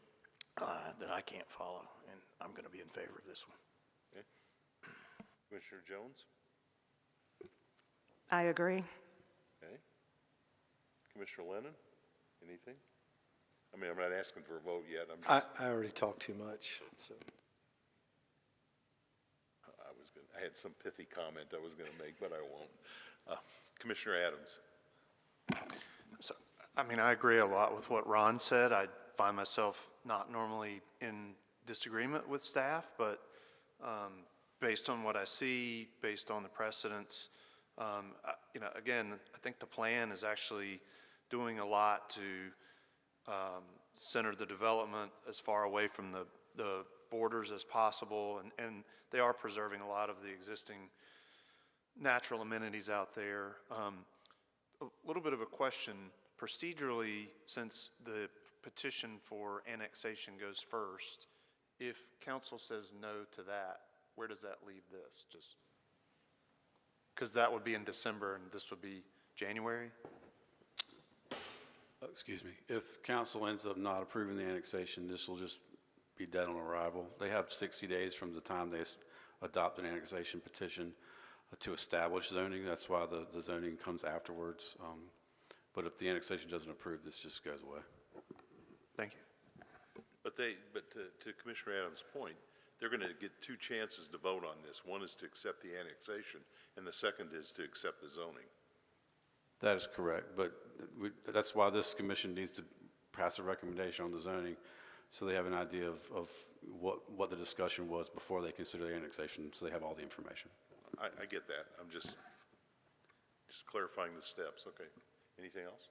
that I can't follow, and I'm going to be in favor of this one. Okay. Commissioner Jones? I agree. Okay. Commissioner Lennon, anything? I mean, I'm not asking for a vote yet. I already talked too much, so. I had some pithy comment I was going to make, but I won't. Commissioner Adams. So, I mean, I agree a lot with what Ron said. I find myself not normally in disagreement with staff, but based on what I see, based on the precedents, again, I think the plan is actually doing a lot to center the development as far away from the borders as possible, and they are preserving a lot of the existing natural amenities out there. A little bit of a question procedurally, since the petition for annexation goes first, if council says no to that, where does that leave this? Just, because that would be in December and this would be January? Excuse me, if council ends up not approving the annexation, this will just be dead on arrival. They have 60 days from the time they adopt an annexation petition to establish zoning. That's why the zoning comes afterwards. But if the annexation doesn't approve, this just goes away. Thank you. But to Commissioner Adams' point, they're going to get two chances to vote on this. One is to accept the annexation, and the second is to accept the zoning. That is correct, but that's why this commission needs to pass a recommendation on the zoning, so they have an idea of what the discussion was before they consider the annexation, so they have all the information. I get that. I'm just clarifying the steps. Okay. Anything else?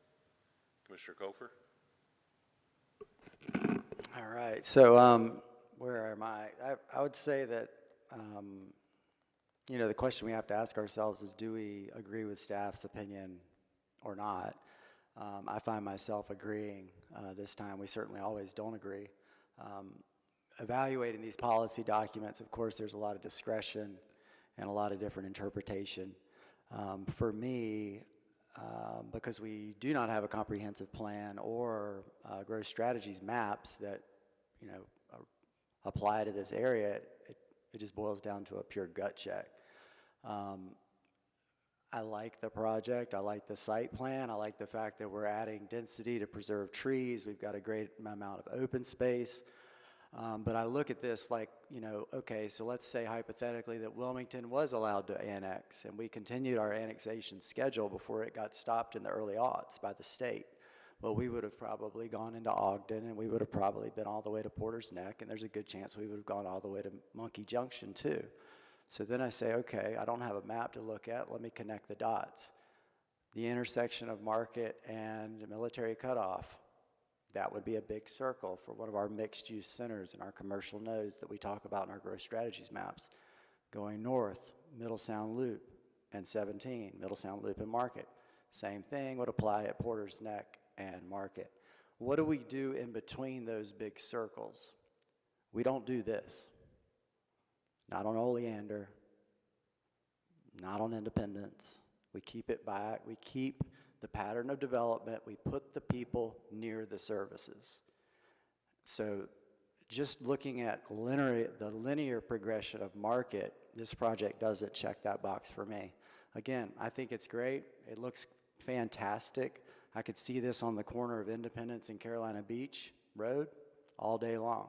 Commissioner Kofer? All right, so where am I? I would say that, you know, the question we have to ask ourselves is, do we agree with staff's opinion or not? I find myself agreeing this time. We certainly always don't agree. Evaluating these policy documents, of course, there's a lot of discretion and a lot of different interpretation. For me, because we do not have a comprehensive plan or growth strategies maps that, you know, apply to this area, it just boils down to a pure gut check. I like the project, I like the site plan, I like the fact that we're adding density to preserve trees, we've got a great amount of open space. But I look at this like, you know, okay, so let's say hypothetically that Wilmington was allowed to annex and we continued our annexation schedule before it got stopped in the early aughts by the state. Well, we would have probably gone into Ogden and we would have probably been all the way to Porter's Neck, and there's a good chance we would have gone all the way to Monkey Junction too. So then I say, okay, I don't have a map to look at, let me connect the dots. The intersection of Market and Military Cutoff, that would be a big circle for one of our mixed-use centers and our commercial nodes that we talk about in our growth strategies maps. Going north, Middle Sound Loop and 17, Middle Sound Loop and Market. Same thing would apply at Porter's Neck and Market. What do we do in between those big circles? We don't do this. Not on Oleander, not on Independence. We keep it back, we keep the pattern of development, we put the people near the services. So just looking at the linear progression of Market, this project doesn't check that box for me. Again, I think it's great, it looks fantastic. I could see this on the corner of Independence and Carolina Beach Road all day long.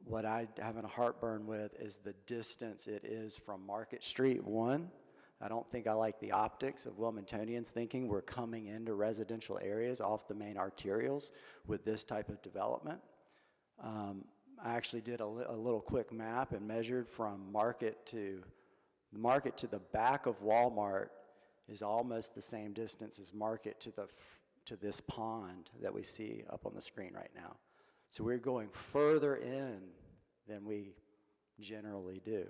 What I have a heartburn with is the distance it is from Market Street, one. I don't think I like the optics of Wilmingtonians thinking we're coming into residential areas off the main arterials with this type of development. I actually did a little quick map and measured from Market to the back of Walmart is almost the same distance as Market to this pond that we see up on the screen right now. So we're going further in than we generally do.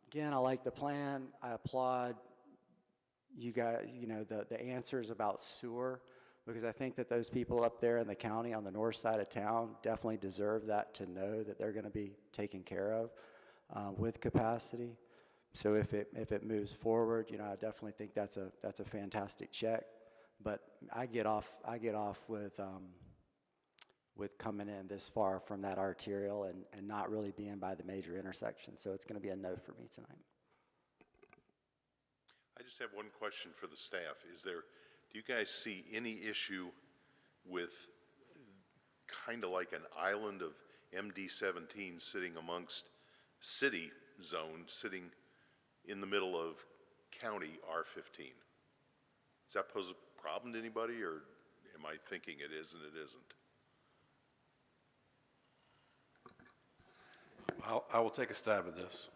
Again, I like the plan. I applaud you guys, you know, the answers about sewer, because I think that those people up there in the county on the north side of town definitely deserve that, to know that they're going to be taken care of with capacity. So if it moves forward, you know, I definitely think that's a fantastic check. But I get off with coming in this far from that arterial and not really being by the major intersection. So it's going to be a no for me tonight. I just have one question for the staff. Do you guys see any issue with kind of like an island of MD-17 sitting amongst city zone, sitting in the middle of county R-15? Does that pose a problem to anybody, or am I thinking it is and it isn't? I will take a stab at this.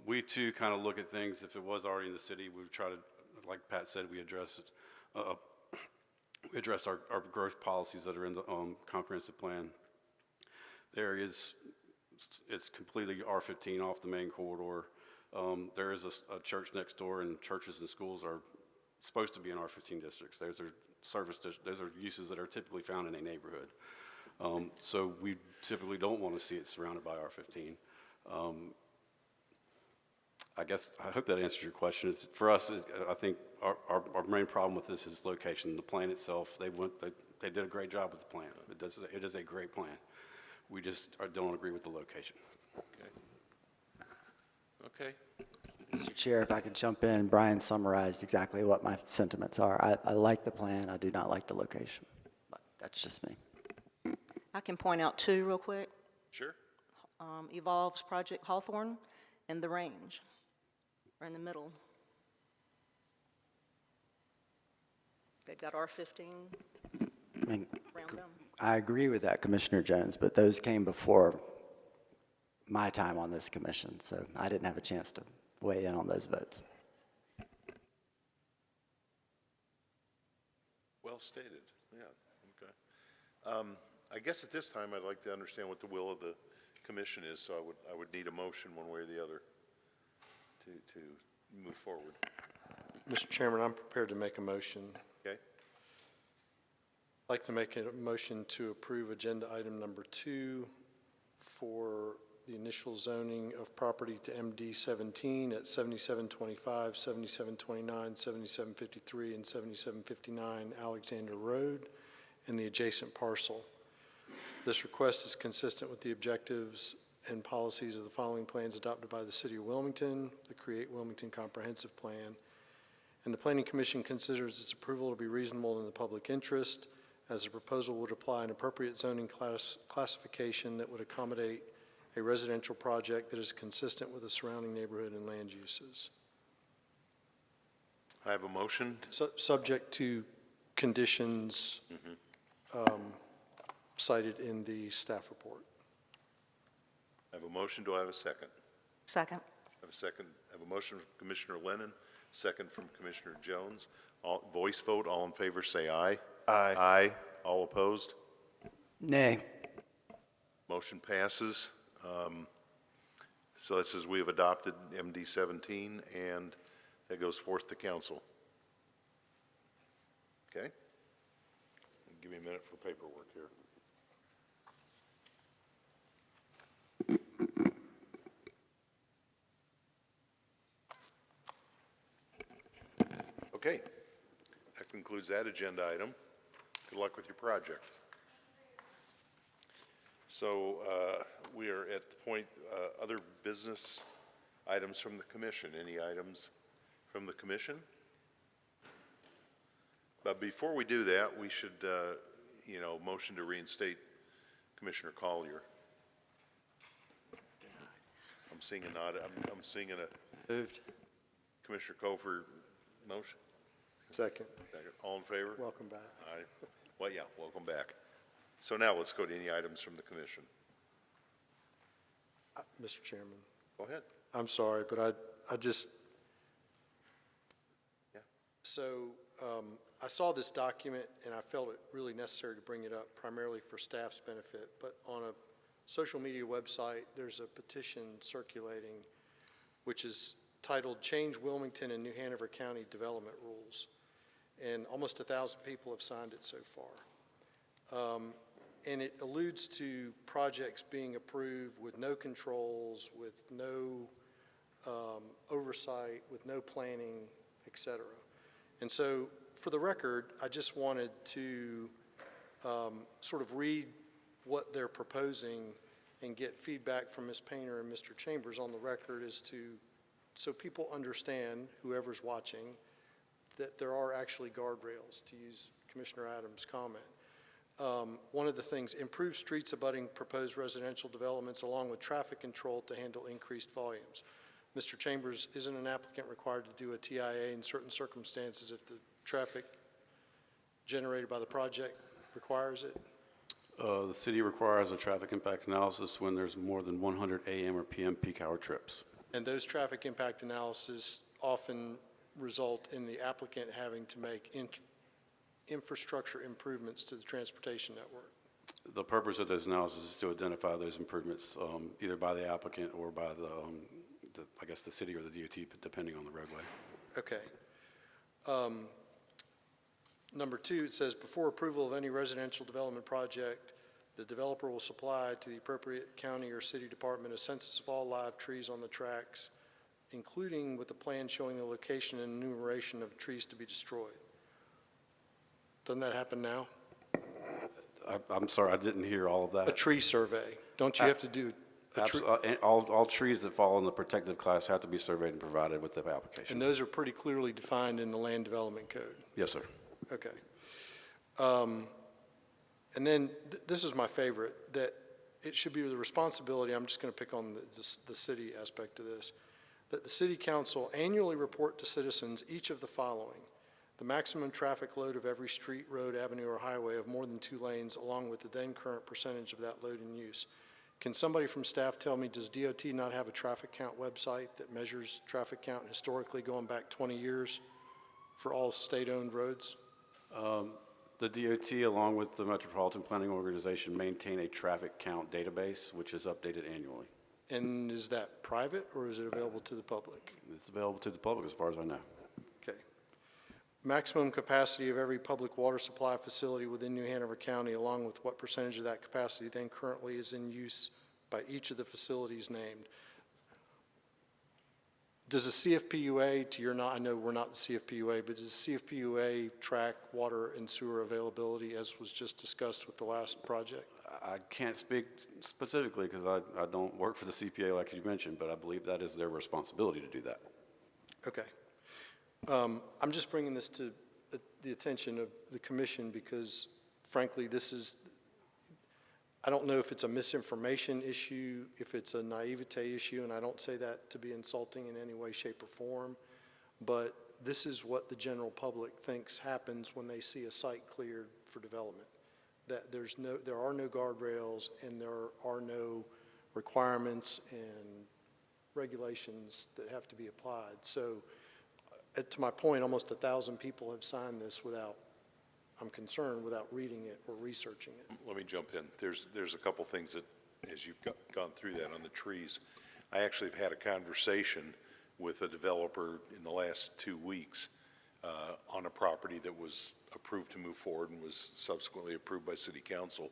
We too kind of look at things, if it was already in the city, we would try to, like Pat said, we address it. We address our growth policies that are in the comprehensive plan. It's completely R-15 off the main corridor. There is a church next door, and churches and schools are supposed to be in R15 districts. Those are those are uses that are typically found in a neighborhood. So we typically don't want to see it surrounded by R15. I hope that answers your question. For us, I think our main problem with this is location. The plan itself, they did a great job with the plan. It is a great plan. We just don't agree with the location. Okay. Mr. Chair, if I could jump in, Brian summarized exactly what my sentiments are. I like the plan, I do not like the location, but that's just me. I can point out two real quick. Sure. Evolve's Project Hawthorne and The Range are in the middle. They've got R15 I mean, around them. I agree with that, Commissioner Jones, but those came before my time on this commission, so I didn't have a chance to weigh in on those votes. Well stated, yeah, okay. I guess at this time, I'd like to understand what the will of the commission is, so I would need a motion one way or the other to move forward. Mr. Chairman, I'm prepared to make a motion. Okay? I'd like to make a motion to approve agenda item number 2 for the initial zoning of property to MD 17 at 7725, 7729, 7753, and 7759 Alexander Road and the adjacent parcel. This request is consistent with the objectives and policies of the following plans adopted by the City of Wilmington, the Create Wilmington Comprehensive Plan, and the Planning Commission considers its approval to be reasonable in the public interest, as the proposal would apply an appropriate zoning classification that would accommodate a residential project that is consistent with the surrounding neighborhood and land uses. I have a motion. Subject to conditions cited in the staff report. I have a motion. Do I have a second? Second. I have a second. I have a motion from Commissioner Lennon, second from Commissioner Jones. Voice vote. All in favor, say aye. Aye. Aye. All opposed? Nay. Motion passes. So that says we have adopted MD 17, and that goes forth to council. Okay? Give me a minute for paperwork here. Okay, that concludes that agenda item. Good luck with your project. So we are at the point, other business items from the commission. Any items from the commission? But before we do that, we should, motion to reinstate Commissioner Collier. I'm seeing a nod. I'm seeing a moved. Commissioner Kofer motion. Second. Second. All in favor? Welcome back. Aye. Well, yeah, welcome back. So now let's go to any items from the commission. Mr. Chairman. Go ahead. I'm sorry, but I just, Yeah. so I saw this document and I felt it really necessary to bring it up primarily for staff's benefit, but on a social media website, there's a petition circulating which is titled Change Wilmington and New Hanover County Development Rules. And almost 1,000 people have signed it so far. And it alludes to projects being approved with no controls, with no oversight, with no planning, et cetera. And so for the record, I just wanted to sort of read what they're proposing and get feedback from Ms. Painter and Mr. Chambers on the record as to, so people understand, whoever's watching, that there are actually guardrails, to use Commissioner Adams' comment. One of the things, improve streets abutting proposed residential developments along with traffic control to handle increased volumes. Mr. Chambers, isn't an applicant required to do a TIA in certain circumstances if the traffic generated by the project requires it? The city requires a traffic impact analysis when there's more than 100 AM or PM peak hour trips. And those traffic impact analyses often result in the applicant having to make infrastructure improvements to the transportation network. The purpose of those analysis is to identify those improvements either by the applicant or by I guess the city or the DOT, depending on the roadway. Okay. Number 2, it says, before approval of any residential development project, the developer will supply to the appropriate county or city department a census of all live trees on the tracks, including with a plan showing the location and enumeration of trees to be destroyed. Doesn't that happen now? I'm sorry, I didn't hear all of that. A tree survey. Don't you have to do a tree? And all trees that fall in the protective class have to be surveyed and provided with the application. And those are pretty clearly defined in the Land Development Code. Yes, sir. Okay. And then, this is my favorite, that it should be the responsibility, I'm just going to pick on the city aspect of this, that the city council annually report to citizens each of the following: the maximum traffic load of every street, road, avenue, or highway of more than 2 lanes, along with the then current percentage of that load in use. Can somebody from staff tell me, does DOT not have a traffic count website that measures traffic count historically going back 20 years for all state-owned roads? The DOT, along with the Metropolitan Planning Organization, maintain a traffic count database, which is updated annually. And is that private, or is it available to the public? It's available to the public, as far as I know. Okay. Maximum capacity of every public water supply facility within New Hanover County, along with what percentage of that capacity then currently is in use by each of the facilities named. Does the CFPUA, to your I know we're not the CFPUA, but does the CFPUA track water and sewer availability as was just discussed with the last project? I can't speak specifically because I don't work for the CPA like you mentioned, but I believe that is their responsibility to do that. Okay. I'm just bringing this to the attention of the commission because, frankly, I don't know if it's a misinformation issue, if it's a naivete issue, and I don't say that to be insulting in any way, shape, or form, but this is what the general public thinks happens when they see a site cleared for development. That there are no guardrails and there are no requirements and regulations that have to be applied. So, to my point, almost 1,000 people have signed this without, I'm concerned, without reading it or researching it. Let me jump in. There's a couple things that, as you've gone through that on the trees, I actually have had a conversation with a developer in the last 2 weeks on a property that was approved to move forward and was subsequently approved by City Council.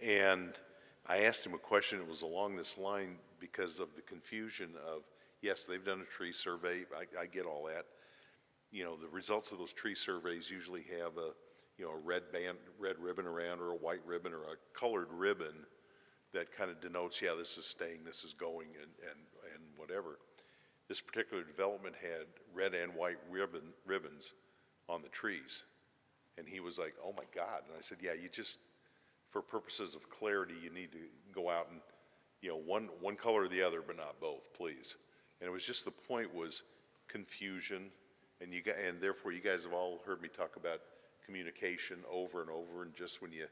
And I asked him a question that was along this line because of the confusion of, yes, they've done a tree survey. I get all that. You know, the results of those tree surveys usually have a red ribbon around, or a white ribbon, or a colored ribbon that kind of denotes, yeah, this is staying, this is going, and whatever. This particular development had red and white ribbons on the trees. And he was like, oh my God. And I said, yeah, you just, for purposes of clarity, you need to go out and, one color or the other, but not both, please. And it was just, the point was confusion, and therefore you guys have all heard me talk about communication over and over, and just when you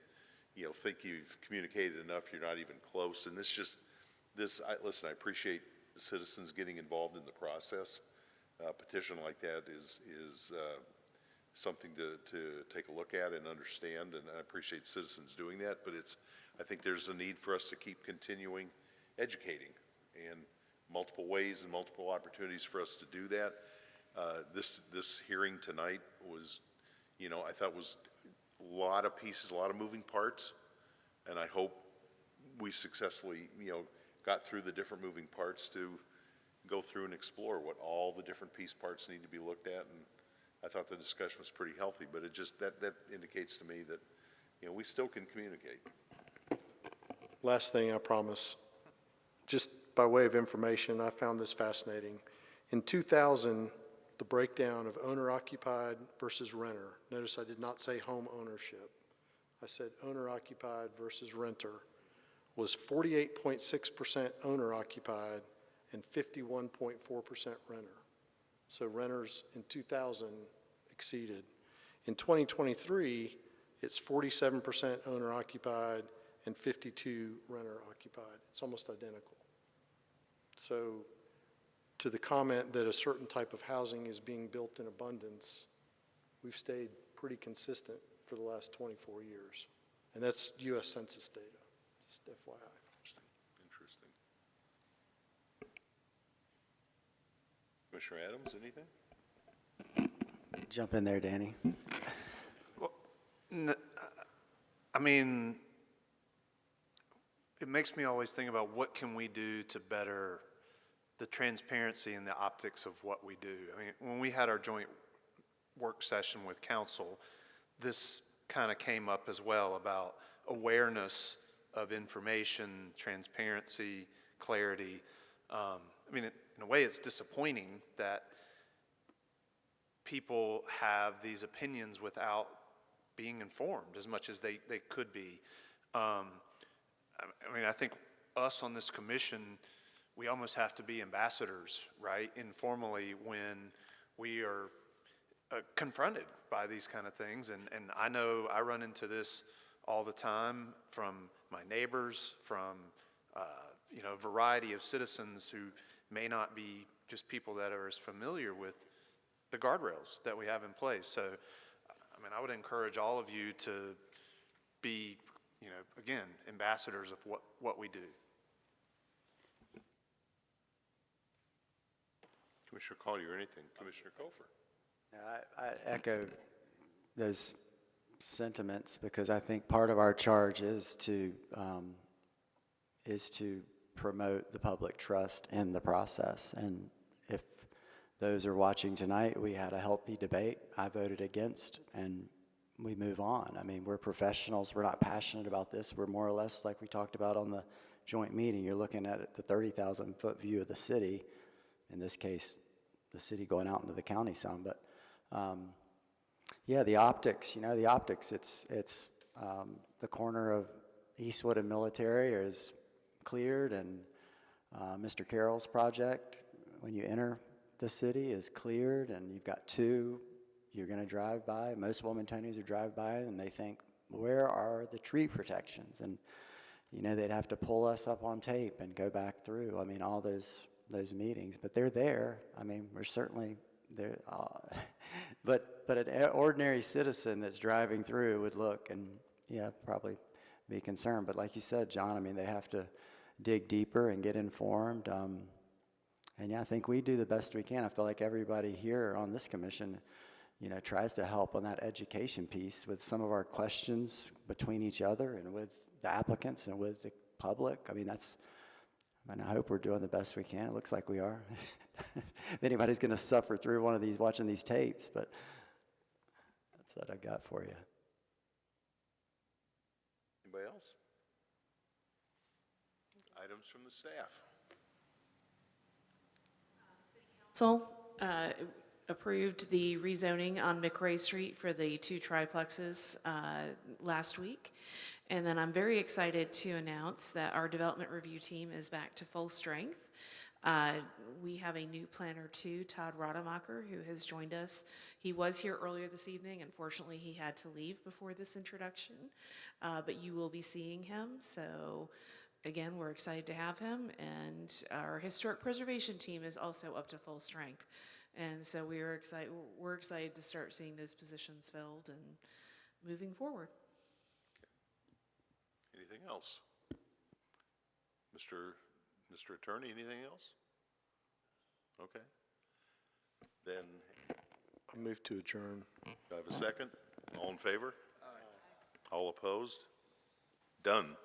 think you've communicated enough, you're not even close. And listen, I appreciate citizens getting involved in the process. A petition like that is something to take a look at and understand, and I appreciate citizens doing that, but I think there's a need for us to keep continuing educating, and multiple ways and multiple opportunities for us to do that. This hearing tonight was, I thought was a lot of pieces, a lot of moving parts, and I hope we successfully, got through the different moving parts to go through and explore what all the different piece parts need to be looked at. And I thought the discussion was pretty healthy, but it just, that indicates to me that, we still can communicate. Last thing, I promise. Just by way of information, I found this fascinating. In 2000, the breakdown of owner-occupied versus renter. Notice I did not say home ownership. I said owner-occupied versus renter was 48.6% owner-occupied and 51.4% renter. So renters in 2000 exceeded. In 2023, it's 47% owner-occupied and 52 renter-occupied. It's almost identical. So to the comment that a certain type of housing is being built in abundance, we've stayed pretty consistent for the last 24 years. And that's U.S. Census data, just FYI. Interesting. Commissioner Adams, anything? Jump in there, Danny. I mean, it makes me always think about what can we do to better the transparency and the optics of what we do. I mean, when we had our joint work session with council, this kind of came up as well about awareness of information, transparency, clarity. I mean, in a way, it's disappointing that people have these opinions without being informed as much as they could be. I mean, I think us on this commission, we almost have to be ambassadors, right, informally when we are confronted by these kind of things. And I know I run into this all the time from my neighbors, from you know, a variety of citizens who may not be just people that are as familiar with the guardrails that we have in place. So, I mean, I would encourage all of you to be, you know, again, ambassadors of what we do. Commissioner Collier, anything? Commissioner Kofer? I echo those sentiments because I think part of our charge is to promote the public trust in the process. And if those are watching tonight, we had a healthy debate. I voted against, and we move on. I mean, we're professionals. We're not passionate about this. We're more or less like we talked about on the joint meeting. You're looking at the 30,000-foot view of the city. In this case, the city going out into the county some. But yeah, the optics. You know, the optics. It's the corner of Eastwood and Military is cleared, and Mr. Carroll's project, when you enter the city, is cleared, and you've got two you're going to drive by. Most Wilmingtonians who drive by and they think, where are the tree protections? And you know, they'd have to pull us up on tape and go back through. I mean, all those meetings, but they're there. I mean, we're certainly there. But an ordinary citizen that's driving through would look and, yeah, probably be concerned. But like you said, John, I mean, they have to dig deeper and get informed. And yeah, I think we do the best we can. I feel like everybody here on this commission, you know, tries to help on that education piece with some of our questions between each other and with the applicants and with the public. I mean, I hope we're doing the best we can. It looks like we are. If anybody's going to suffer through one of these, watching these tapes, but that's what I got for you. Anybody else? Items from the staff. Council approved the rezoning on McRae Street for the 2 triplexes last week. And then I'm very excited to announce that our development review team is back to full strength. We have a new planner too, Todd Rademacher, who has joined us. He was here earlier this evening. Unfortunately, he had to leave before this introduction, but you will be seeing him. So again, we're excited to have him, and our historic preservation team is also up to full strength. And so we're excited to start seeing those positions filled and moving forward. Anything else? Mr. Attorney, anything else? Okay. Then I move to adjourn. do I have a second? All in favor? Aye. All opposed? Done.